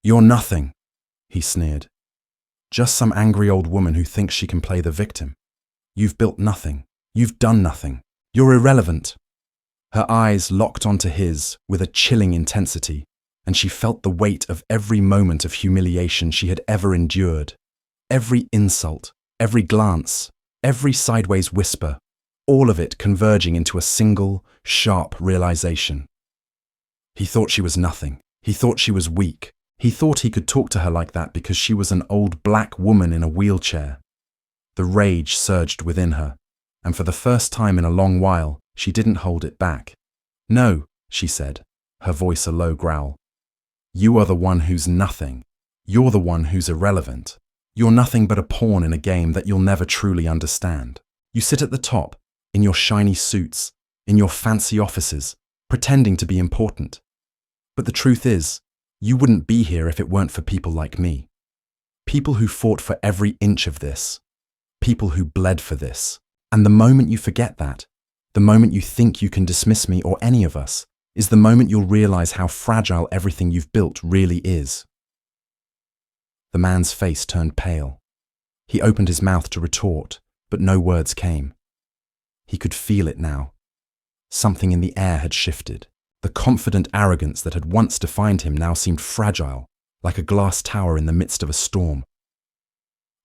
[SPEAKER 1] You're nothing, he sneered. Just some angry old woman who thinks she can play the victim. You've built nothing. You've done nothing. You're irrelevant. Her eyes locked onto his with a chilling intensity, and she felt the weight of every moment of humiliation she had ever endured. Every insult, every glance, every sideways whisper, all of it converging into a single, sharp realization. He thought she was nothing. He thought she was weak. He thought he could talk to her like that because she was an old black woman in a wheelchair. The rage surged within her, and for the first time in a long while, she didn't hold it back. No, she said, her voice a low growl. You are the one who's nothing. You're the one who's irrelevant. You're nothing but a pawn in a game that you'll never truly understand. You sit at the top, in your shiny suits, in your fancy offices, pretending to be important. But the truth is, you wouldn't be here if it weren't for people like me. People who fought for every inch of this. People who bled for this. And the moment you forget that, the moment you think you can dismiss me or any of us, is the moment you'll realize how fragile everything you've built really is. The man's face turned pale. He opened his mouth to retort, but no words came. He could feel it now. Something in the air had shifted. The confident arrogance that had once defined him now seemed fragile, like a glass tower in the midst of a storm.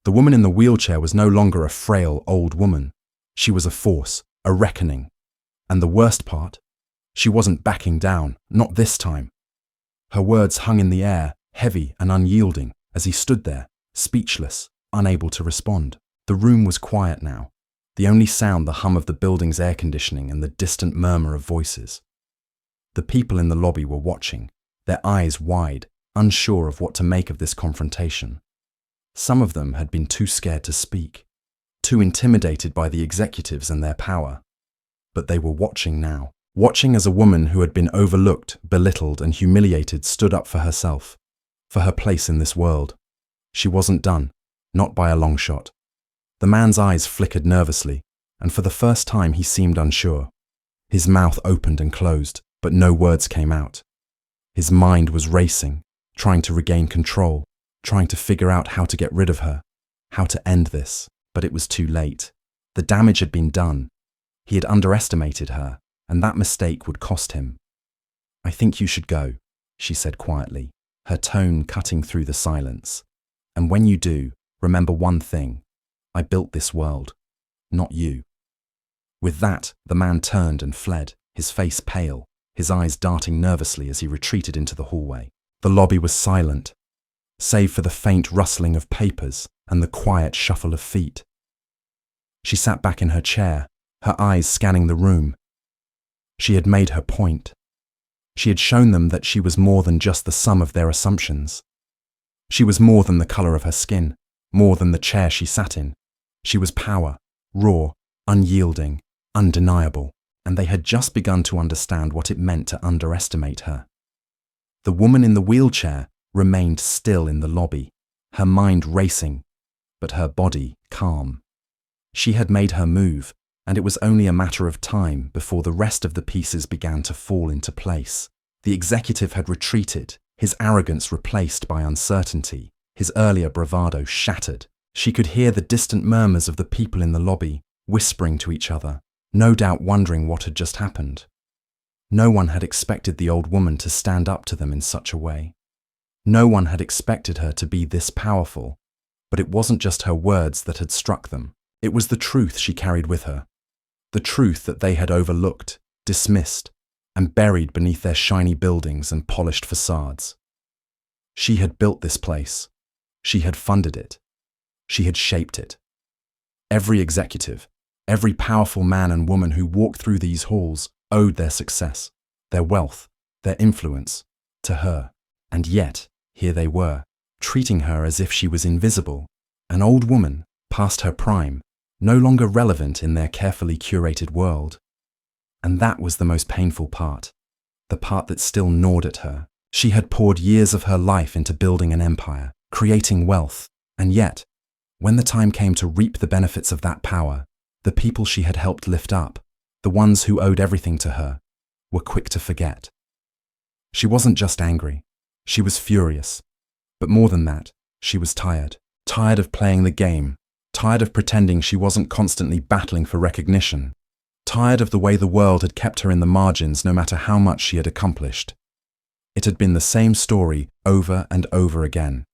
[SPEAKER 1] The woman in the wheelchair was no longer a frail, old woman. She was a force, a reckoning. And the worst part? She wasn't backing down, not this time. Her words hung in the air, heavy and unyielding, as he stood there, speechless, unable to respond. The room was quiet now. The only sound the hum of the building's air conditioning and the distant murmur of voices. The people in the lobby were watching, their eyes wide, unsure of what to make of this confrontation. Some of them had been too scared to speak, too intimidated by the executives and their power. But they were watching now, watching as a woman who had been overlooked, belittled, and humiliated stood up for herself, for her place in this world. She wasn't done, not by a long shot. The man's eyes flickered nervously, and for the first time he seemed unsure. His mouth opened and closed, but no words came out. His mind was racing, trying to regain control, trying to figure out how to get rid of her, how to end this, but it was too late. The damage had been done. He had underestimated her, and that mistake would cost him. I think you should go, she said quietly, her tone cutting through the silence. And when you do, remember one thing. I built this world, not you. With that, the man turned and fled, his face pale, his eyes darting nervously as he retreated into the hallway. The lobby was silent, save for the faint rustling of papers and the quiet shuffle of feet. She sat back in her chair, her eyes scanning the room. She had made her point. She had shown them that she was more than just the sum of their assumptions. She was more than the color of her skin, more than the chair she sat in. She was power, raw, unyielding, undeniable. and they had just begun to understand what it meant to underestimate her. The woman in the wheelchair remained still in the lobby, her mind racing, but her body calm. She had made her move, and it was only a matter of time before the rest of the pieces began to fall into place. The executive had retreated, his arrogance replaced by uncertainty, his earlier bravado shattered. She could hear the distant murmurs of the people in the lobby, whispering to each other, no doubt wondering what had just happened. No one had expected the old woman to stand up to them in such a way. No one had expected her to be this powerful, but it wasn't just her words that had struck them. It was the truth she carried with her, the truth that they had overlooked, dismissed, and buried beneath their shiny buildings and polished facades. She had built this place. She had funded it. She had shaped it. Every executive, every powerful man and woman who walked through these halls owed their success, their wealth, their influence to her. And yet, here they were, treating her as if she was invisible, an old woman, past her prime, no longer relevant in their carefully curated world. And that was the most painful part, the part that still gnawed at her. She had poured years of her life into building an empire, creating wealth, and yet, when the time came to reap the benefits of that power, the people she had helped lift up, the ones who owed everything to her, were quick to forget. She wasn't just angry, she was furious. But more than that, she was tired. Tired of playing the game, tired of pretending she wasn't constantly battling for recognition, tired of the way the world had kept her in the margins no matter how much she had accomplished. It had been the same story over and over again.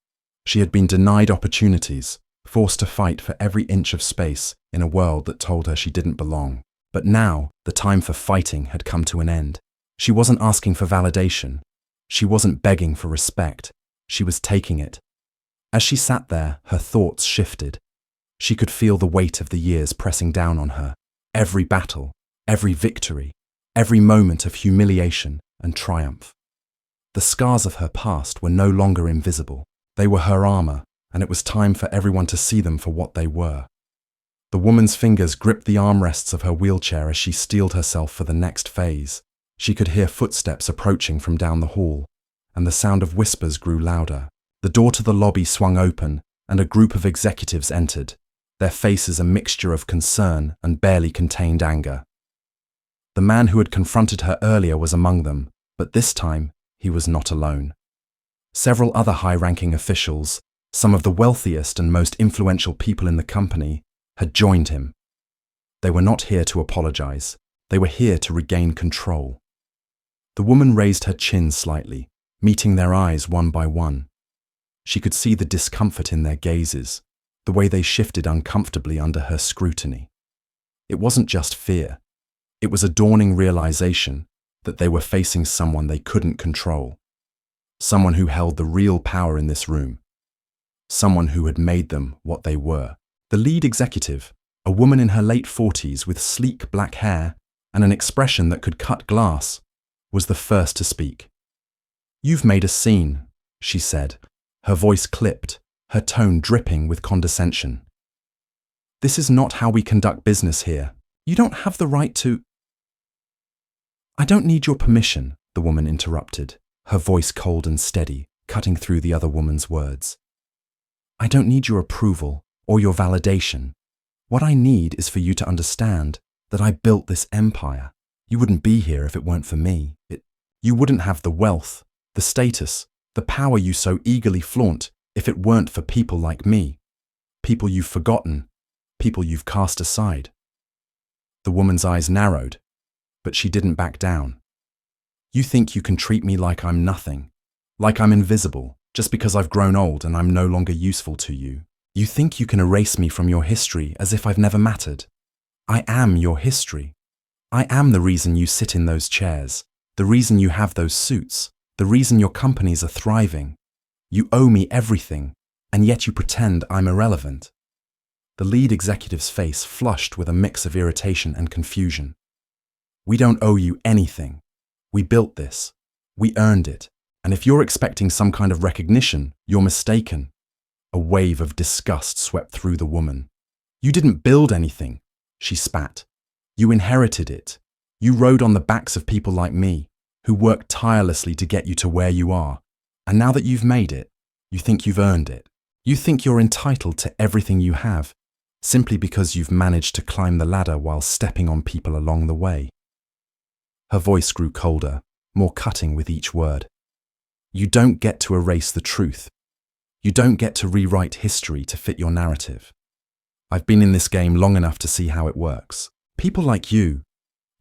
[SPEAKER 1] She had been denied opportunities, forced to fight for every inch of space in a world that told her she didn't belong. But now, the time for fighting had come to an end. She wasn't asking for validation. She wasn't begging for respect. She was taking it. As she sat there, her thoughts shifted. She could feel the weight of the years pressing down on her. Every battle, every victory, every moment of humiliation and triumph. The scars of her past were no longer invisible. They were her armor, and it was time for everyone to see them for what they were. The woman's fingers gripped the armrests of her wheelchair as she steeled herself for the next phase. She could hear footsteps approaching from down the hall, and the sound of whispers grew louder. The door to the lobby swung open, and a group of executives entered, their faces a mixture of concern and barely contained anger. The man who had confronted her earlier was among them, but this time he was not alone. Several other high-ranking officials, some of the wealthiest and most influential people in the company, had joined him. They were not here to apologize. They were here to regain control. The woman raised her chin slightly, meeting their eyes one by one. She could see the discomfort in their gazes, the way they shifted uncomfortably under her scrutiny. It wasn't just fear. It was a dawning realization that they were facing someone they couldn't control. Someone who held the real power in this room. Someone who had made them what they were. The lead executive, a woman in her late 40s with sleek black hair and an expression that could cut glass, was the first to speak. "You've made a scene," she said, her voice clipped, her tone dripping with condescension. "This is not how we conduct business here. You don't have the right to—" "I don't need your permission," the woman interrupted, her voice cold and steady, cutting through the other woman's words. "I don't need your approval or your validation. What I need is for you to understand that I built this empire. You wouldn't be here if it weren't for me. You wouldn't have the wealth, the status, the power you so eagerly flaunt if it weren't for people like me. People you've forgotten, people you've cast aside." The woman's eyes narrowed, but she didn't back down. "You think you can treat me like I'm nothing, like I'm invisible, just because I've grown old and I'm no longer useful to you. You think you can erase me from your history as if I've never mattered. I am your history. I am the reason you sit in those chairs, the reason you have those suits, the reason your companies are thriving. You owe me everything, and yet you pretend I'm irrelevant." The lead executive's face flushed with a mix of irritation and confusion. "We don't owe you anything. We built this. We earned it. And if you're expecting some kind of recognition, you're mistaken." A wave of disgust swept through the woman. "You didn't build anything," she spat. "You inherited it. You rode on the backs of people like me, who worked tirelessly to get you to where you are. And now that you've made it, you think you've earned it. You think you're entitled to everything you have, simply because you've managed to climb the ladder while stepping on people along the way. Her voice grew colder, more cutting with each word. You don't get to erase the truth. You don't get to rewrite history to fit your narrative. I've been in this game long enough to see how it works. People like you,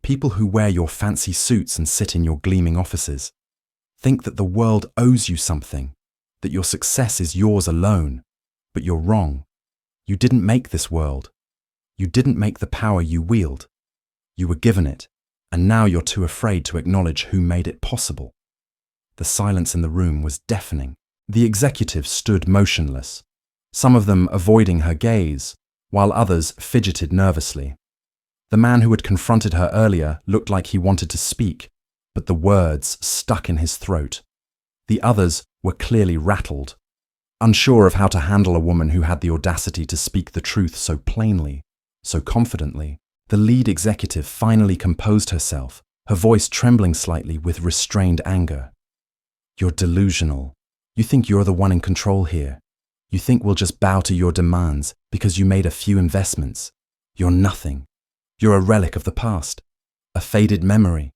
[SPEAKER 1] people who wear your fancy suits and sit in your gleaming offices, think that the world owes you something, that your success is yours alone. But you're wrong. You didn't make this world. You didn't make the power you wield. You were given it, and now you're too afraid to acknowledge who made it possible. The silence in the room was deafening. The executives stood motionless, some of them avoiding her gaze, while others fidgeted nervously. The man who had confronted her earlier looked like he wanted to speak, but the words stuck in his throat. The others were clearly rattled, unsure of how to handle a woman who had the audacity to speak the truth so plainly, so confidently. The lead executive finally composed herself, her voice trembling slightly with restrained anger. You're delusional. You think you're the one in control here. You think we'll just bow to your demands because you made a few investments. You're nothing. You're a relic of the past, a faded memory.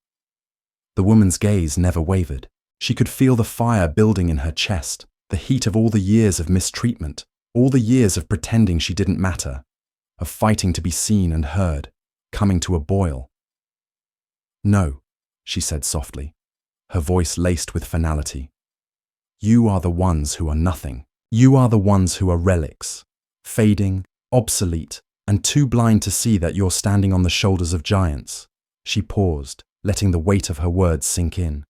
[SPEAKER 1] The woman's gaze never wavered. She could feel the fire building in her chest, the heat of all the years of mistreatment, all the years of pretending she didn't matter, of fighting to be seen and heard, coming to a boil. No, she said softly, her voice laced with finality. You are the ones who are nothing. You are the ones who are relics, fading, obsolete, and too blind to see that you're standing on the shoulders of giants. She paused, letting the weight of her words sink in.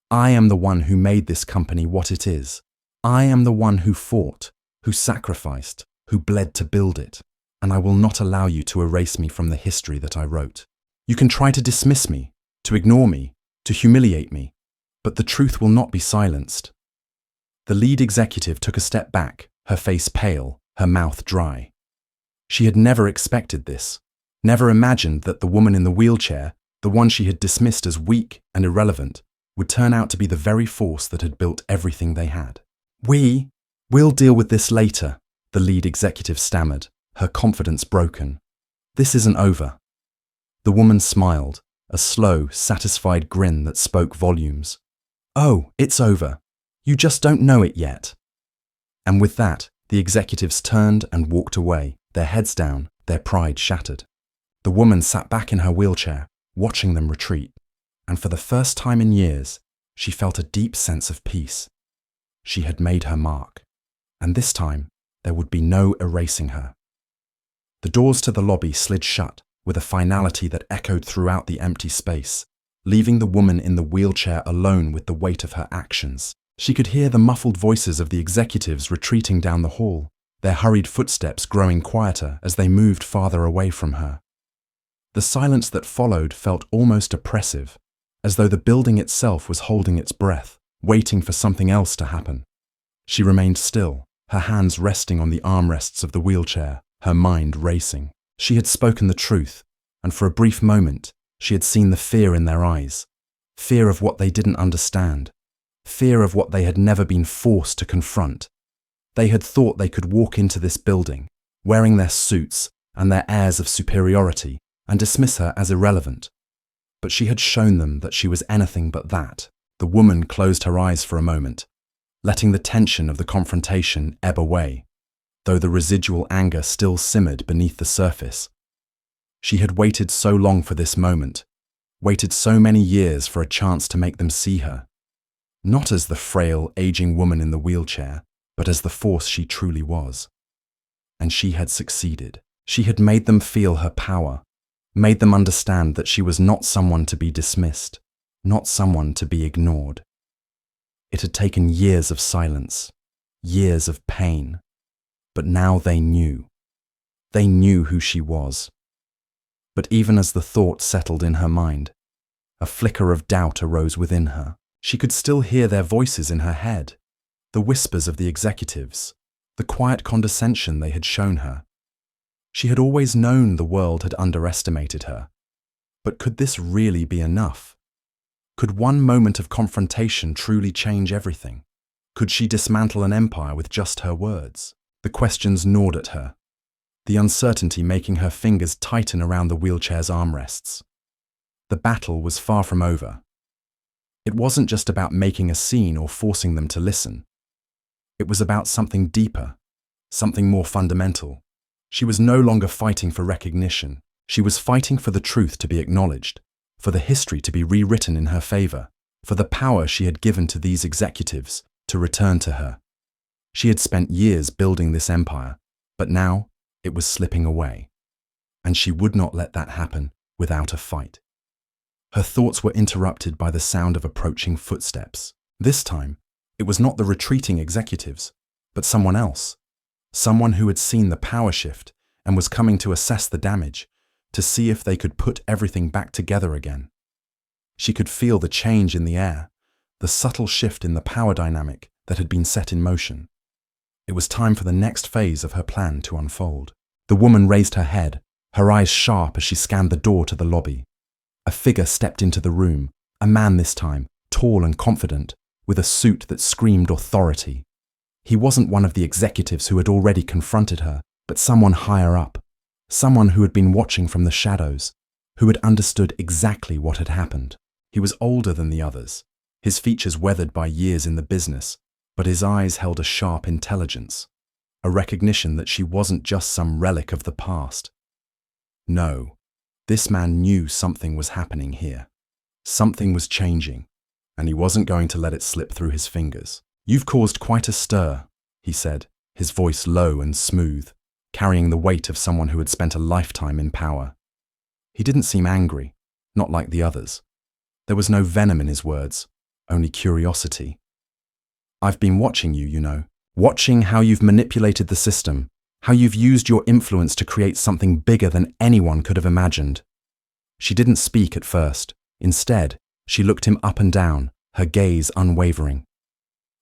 [SPEAKER 1] I am the one who made this company what it is. I am the one who fought, who sacrificed, who bled to build it, and I will not allow you to erase me from the history that I wrote. You can try to dismiss me, to ignore me, to humiliate me, but the truth will not be silenced. The lead executive took a step back, her face pale, her mouth dry. She had never expected this, never imagined that the woman in the wheelchair, the one she had dismissed as weak and irrelevant, would turn out to be the very force that had built everything they had. We'll deal with this later, the lead executive stammered, her confidence broken. This isn't over. The woman smiled, a slow, satisfied grin that spoke volumes. Oh, it's over. You just don't know it yet. And with that, the executives turned and walked away, their heads down, their pride shattered. The woman sat back in her wheelchair, watching them retreat, and for the first time in years, she felt a deep sense of peace. She had made her mark, and this time, there would be no erasing her. The doors to the lobby slid shut with a finality that echoed throughout the empty space, leaving the woman in the wheelchair alone with the weight of her actions. She could hear the muffled voices of the executives retreating down the hall, their hurried footsteps growing quieter as they moved farther away from her. The silence that followed felt almost oppressive, as though the building itself was holding its breath, waiting for something else to happen. She remained still, her hands resting on the armrests of the wheelchair, her mind racing. She had spoken the truth, and for a brief moment, she had seen the fear in their eyes, fear of what they didn't understand, fear of what they had never been forced to confront. They had thought they could walk into this building, wearing their suits and their airs of superiority, and dismiss her as irrelevant. But she had shown them that she was anything but that. The woman closed her eyes for a moment, letting the tension of the confrontation ebb away, though the residual anger still simmered beneath the surface. She had waited so long for this moment, waited so many years for a chance to make them see her, not as the frail, aging woman in the wheelchair, but as the force she truly was. And she had succeeded. She had made them feel her power, made them understand that she was not someone to be dismissed, not someone to be ignored. It had taken years of silence, years of pain, but now they knew. They knew who she was. But even as the thought settled in her mind, a flicker of doubt arose within her. She could still hear their voices in her head, the whispers of the executives, the quiet condescension they had shown her. She had always known the world had underestimated her, But could this really be enough? Could one moment of confrontation truly change everything? Could she dismantle an empire with just her words? The questions gnawed at her, the uncertainty making her fingers tighten around the wheelchair's armrests. The battle was far from over. It wasn't just about making a scene or forcing them to listen. It was about something deeper, something more fundamental. She was no longer fighting for recognition. She was fighting for the truth to be acknowledged, for the history to be rewritten in her favor, for the power she had given to these executives to return to her. She had spent years building this empire, but now it was slipping away. And she would not let that happen without a fight. Her thoughts were interrupted by the sound of approaching footsteps. This time, it was not the retreating executives, but someone else. Someone who had seen the power shift and was coming to assess the damage, to see if they could put everything back together again. She could feel the change in the air, the subtle shift in the power dynamic that had been set in motion. It was time for the next phase of her plan to unfold. The woman raised her head, her eyes sharp as she scanned the door to the lobby. A figure stepped into the room, a man this time, tall and confident, with a suit that screamed authority. He wasn't one of the executives who had already confronted her, but someone higher up, someone who had been watching from the shadows, who had understood exactly what had happened. He was older than the others, his features weathered by years in the business, but his eyes held a sharp intelligence, a recognition that she wasn't just some relic of the past. No, this man knew something was happening here. Something was changing, and he wasn't going to let it slip through his fingers. "You've caused quite a stir," he said, his voice low and smooth, carrying the weight of someone who had spent a lifetime in power. He didn't seem angry, not like the others. There was no venom in his words, only curiosity. "I've been watching you, watching how you've manipulated the system, how you've used your influence to create something bigger than anyone could have imagined." She didn't speak at first. Instead, she looked him up and down, her gaze unwavering.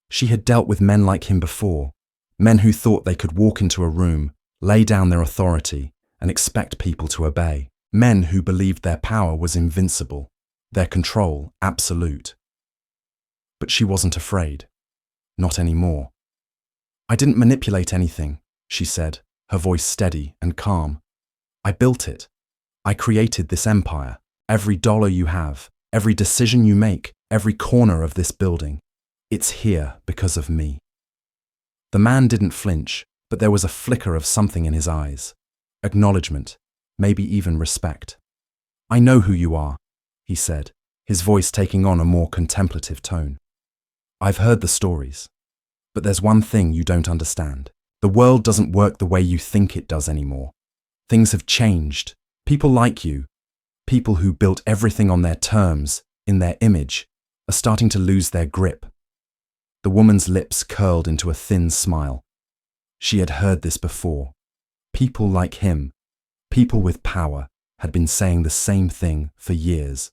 [SPEAKER 1] She had dealt with men like him before, men who thought they could walk into a room, lay down their authority, and expect people to obey. Men who believed their power was invincible, their control absolute. But she wasn't afraid. Not anymore. "I didn't manipulate anything," she said, her voice steady and calm. "I built it. I created this empire. Every dollar you have, every decision you make, every corner of this building. It's here because of me." The man didn't flinch, but there was a flicker of something in his eyes. Acknowledgement, maybe even respect. "I know who you are," he said, his voice taking on a more contemplative tone. "I've heard the stories. But there's one thing you don't understand. The world doesn't work the way you think it does anymore. Things have changed. People like you, people who built everything on their terms, in their image, are starting to lose their grip." The woman's lips curled into a thin smile. She had heard this before. People like him, people with power, had been saying the same thing for years.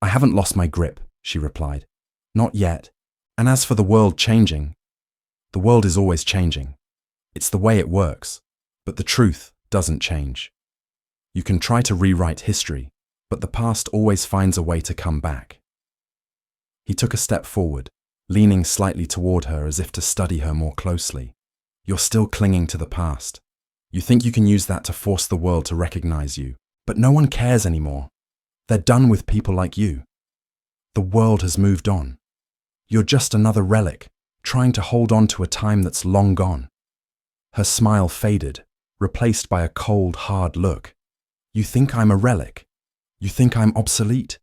[SPEAKER 1] "I haven't lost my grip," she replied. "Not yet. And as for the world changing, the world is always changing. It's the way it works. But the truth doesn't change. You can try to rewrite history, but the past always finds a way to come back." He took a step forward, leaning slightly toward her as if to study her more closely. "You're still clinging to the past. You think you can use that to force the world to recognize you, but no one cares anymore. They're done with people like you. The world has moved on. You're just another relic, trying to hold on to a time that's long gone." Her smile faded, replaced by a cold, hard look. "You think I'm a relic? You think I'm obsolete?"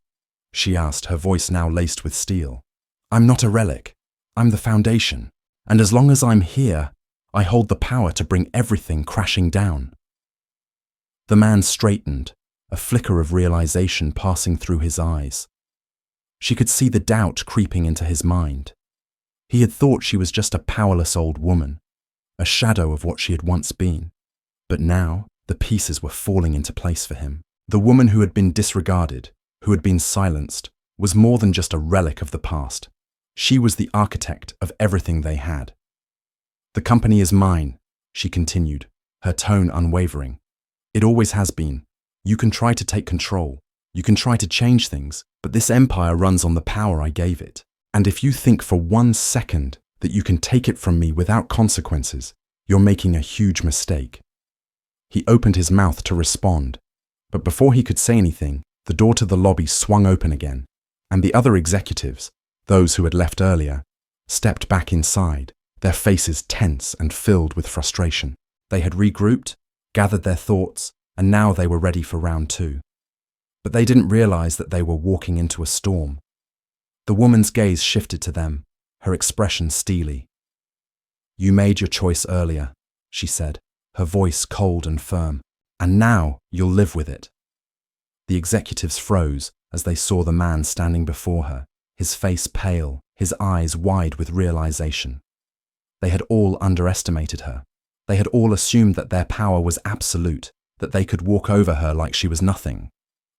[SPEAKER 1] she asked, her voice now laced with steel. "I'm not a relic. I'm the foundation. And as long as I'm here, I hold the power to bring everything crashing down." The man straightened, a flicker of realization passing through his eyes. She could see the doubt creeping into his mind. He had thought she was just a powerless old woman, a shadow of what she had once been. But now, the pieces were falling into place for him. The woman who had been disregarded, who had been silenced, was more than just a relic of the past. She was the architect of everything they had. "The company is mine," she continued, her tone unwavering. "It always has been. You can try to take control. You can try to change things, but this empire runs on the power I gave it. And if you think for 1 second that you can take it from me without consequences, you're making a huge mistake." He opened his mouth to respond, but before he could say anything, the door to the lobby swung open again, and the other executives, those who had left earlier, stepped back inside, their faces tense and filled with frustration. They had regrouped, gathered their thoughts, and now they were ready for round 2. But they didn't realize that they were walking into a storm. The woman's gaze shifted to them, her expression steely. "You made your choice earlier," she said, her voice cold and firm, "and now you'll live with it." The executives froze as they saw the man standing before her, his face pale, his eyes wide with realization. They had all underestimated her. They had all assumed that their power was absolute, that they could walk over her like she was nothing.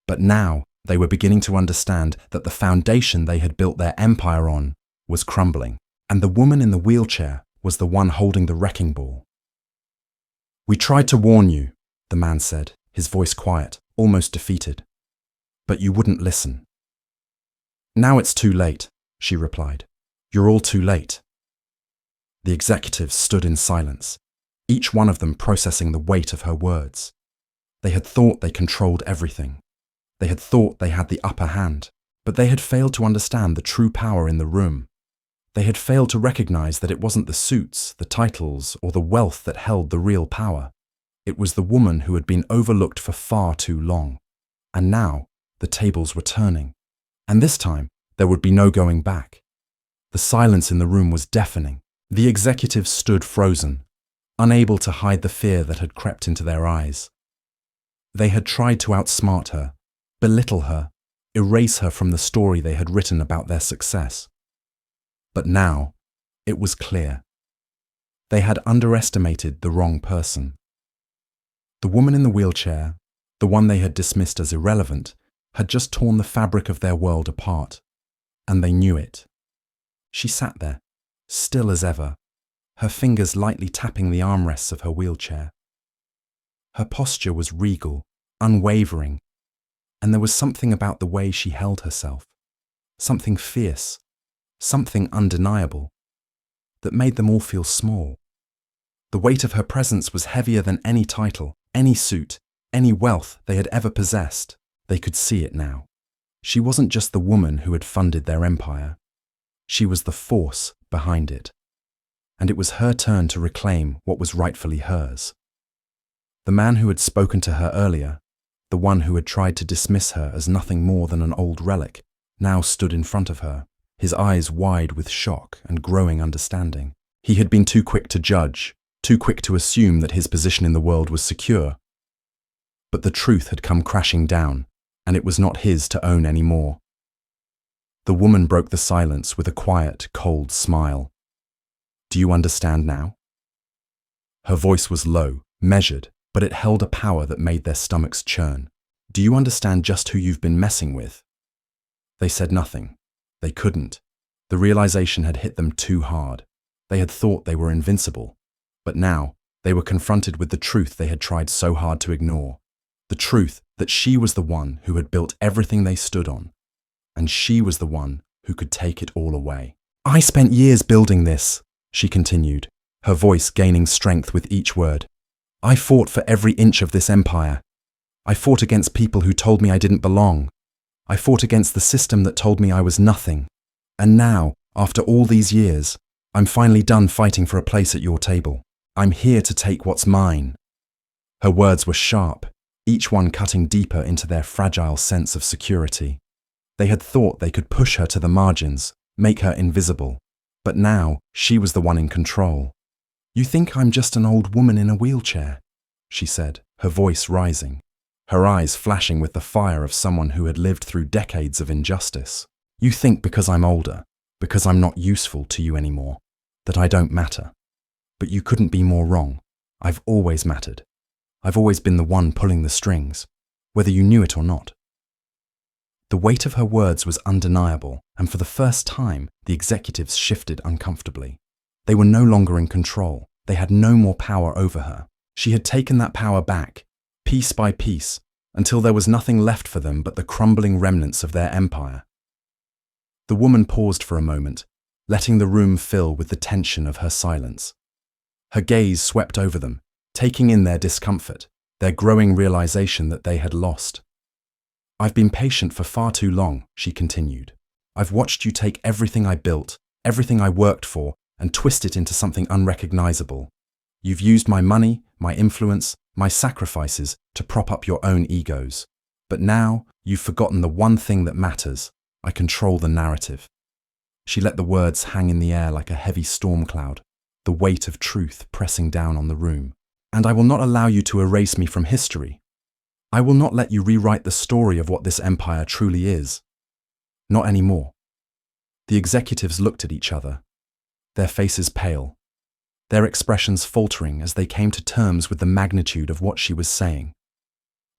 [SPEAKER 1] But now they were beginning to understand that the foundation they had built their empire on was crumbling, and the woman in the wheelchair was the one holding the wrecking ball. "We tried to warn you," the man said, his voice quiet, almost defeated. "But you wouldn't listen." "Now it's too late," she replied. "You're all too late." The executives stood in silence, each one of them processing the weight of her words. They had thought they controlled everything. They had thought they had the upper hand, but they had failed to understand the true power in the room. They had failed to recognize that it wasn't the suits, the titles, or the wealth that held the real power. It was the woman who had been overlooked for far too long. And now the tables were turning. And this time there would be no going back. The silence in the room was deafening. The executives stood frozen, unable to hide the fear that had crept into their eyes. They had tried to outsmart her, belittle her, erase her from the story they had written about their success. But now, it was clear. They had underestimated the wrong person. The woman in the wheelchair, the one they had dismissed as irrelevant, had just torn the fabric of their world apart, and they knew it. She sat there, still as ever, her fingers lightly tapping the armrests of her wheelchair. Her posture was regal, unwavering, and there was something about the way she held herself, something fierce, something undeniable, that made them all feel small. The weight of her presence was heavier than any title, any suit, any wealth they had ever possessed. They could see it now. She wasn't just the woman who had funded their empire. She was the force behind it. And it was her turn to reclaim what was rightfully hers. The man who had spoken to her earlier, the one who had tried to dismiss her as nothing more than an old relic, now stood in front of her, his eyes wide with shock and growing understanding. He had been too quick to judge, too quick to assume that his position in the world was secure. But the truth had come crashing down, and it was not his to own anymore. The woman broke the silence with a quiet, cold smile. "Do you understand now?" Her voice was low, measured, but it held a power that made their stomachs churn. "Do you understand just who you've been messing with?" They said nothing. They couldn't. The realization had hit them too hard. They had thought they were invincible, but now they were confronted with the truth they had tried so hard to ignore. The truth that she was the one who had built everything they stood on, and she was the one who could take it all away. "I spent years building this," she continued, her voice gaining strength with each word. "I fought for every inch of this empire. I fought against people who told me I didn't belong. I fought against the system that told me I was nothing. And now, after all these years, I'm finally done fighting for a place at your table. I'm here to take what's mine." Her words were sharp, each one cutting deeper into their fragile sense of security. They had thought they could push her to the margins, make her invisible. But now, she was the one in control. "You think I'm just an old woman in a wheelchair," she said, her voice rising, her eyes flashing with the fire of someone who had lived through decades of injustice. "You think because I'm older, because I'm not useful to you anymore, that I don't matter. But you couldn't be more wrong. I've always mattered. I've always been the one pulling the strings, whether you knew it or not." The weight of her words was undeniable, and for the first time, the executives shifted uncomfortably. They were no longer in control. They had no more power over her. She had taken that power back, piece by piece, until there was nothing left for them but the crumbling remnants of their empire. The woman paused for a moment, letting the room fill with the tension of her silence. Her gaze swept over them, taking in their discomfort, their growing realization that they had lost. "I've been patient for far too long," she continued. "I've watched you take everything I built, everything I worked for, and twist it into something unrecognizable. You've used my money, my influence, my sacrifices to prop up your own egos. But now you've forgotten the one thing that matters. I control the narrative." She let the words hang in the air like a heavy storm cloud, the weight of truth pressing down on the room. "And I will not allow you to erase me from history. I will not let you rewrite the story of what this empire truly is. Not anymore." The executives looked at each other, their faces pale, their expressions faltering as they came to terms with the magnitude of what she was saying.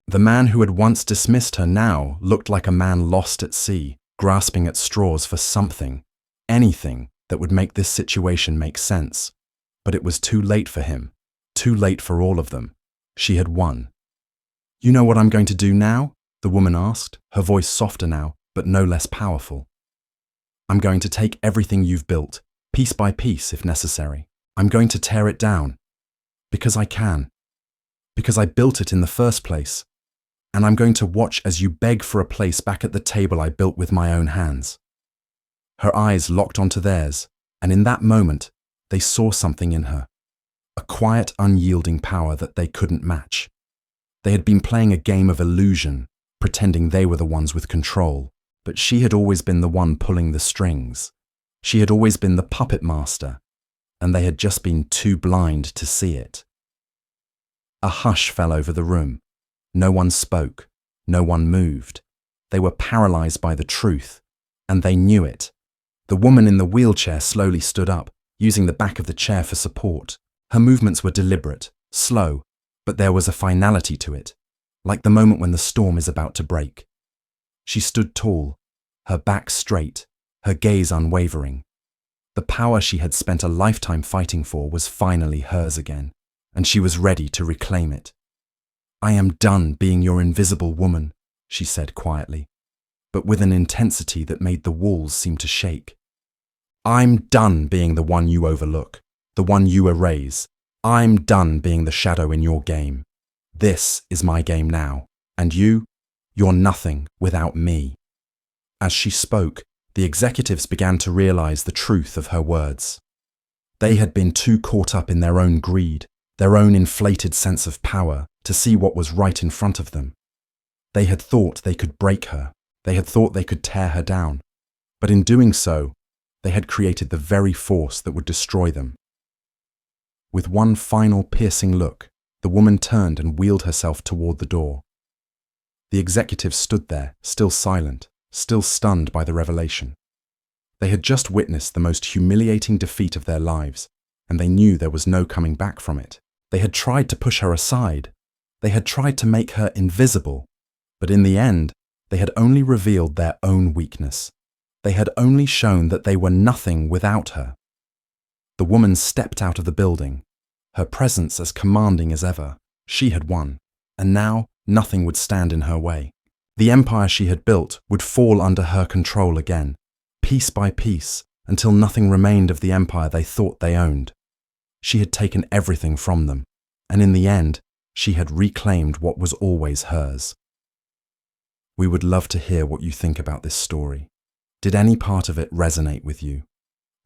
[SPEAKER 1] The man who had once dismissed her now looked like a man lost at sea, grasping at straws for something, anything that would make this situation make sense. But it was too late for him, too late for all of them. She had won. "You know what I'm going to do now?" the woman asked, her voice softer now, but no less powerful. "I'm going to take everything you've built, piece by piece if necessary. I'm going to tear it down. Because I can. Because I built it in the first place. And I'm going to watch as you beg for a place back at the table I built with my own hands." Her eyes locked onto theirs, and in that moment, they saw something in her. A quiet, unyielding power that they couldn't match. They had been playing a game of illusion, pretending they were the ones with control, but she had always been the one pulling the strings. She had always been the puppet master, and they had just been too blind to see it. A hush fell over the room. No one spoke. No one moved. They were paralyzed by the truth, and they knew it. The woman in the wheelchair slowly stood up, using the back of the chair for support. Her movements were deliberate, slow, but there was a finality to it, like the moment when the storm is about to break. She stood tall, her back straight, her gaze unwavering. The power she had spent a lifetime fighting for was finally hers again, and she was ready to reclaim it. "I am done being your invisible woman," she said quietly, but with an intensity that made the walls seem to shake. "I'm done being the one you overlook, the one you erase. I'm done being the shadow in your game. This is my game now, and you're nothing without me." As she spoke, the executives began to realize the truth of her words. They had been too caught up in their own greed, their own inflated sense of power, to see what was right in front of them. They had thought they could break her. They had thought they could tear her down. But in doing so, they had created the very force that would destroy them. With one final piercing look, the woman turned and wheeled herself toward the door. The executives stood there, still silent, still stunned by the revelation. They had just witnessed the most humiliating defeat of their lives, and they knew there was no coming back from it. They had tried to push her aside. They had tried to make her invisible. But in the end, they had only revealed their own weakness. They had only shown that they were nothing without her. The woman stepped out of the building, her presence as commanding as ever. She had won, and now nothing would stand in her way. The empire she had built would fall under her control again, piece by piece, until nothing remained of the empire they thought they owned. She had taken everything from them, and in the end, she had reclaimed what was always hers. We would love to hear what you think about this story. Did any part of it resonate with you?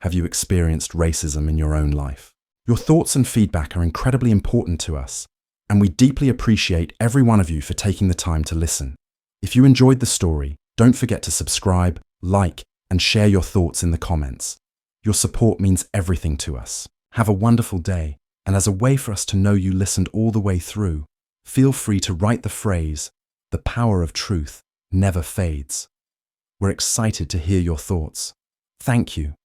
[SPEAKER 1] Have you experienced racism in your own life? Your thoughts and feedback are incredibly important to us, and we deeply appreciate every one of you for taking the time to listen. If you enjoyed the story, don't forget to subscribe, like, and share your thoughts in the comments. Your support means everything to us. Have a wonderful day, and as a way for us to know you listened all the way through, feel free to write the phrase, "The power of truth never fades." We're excited to hear your thoughts. Thank you.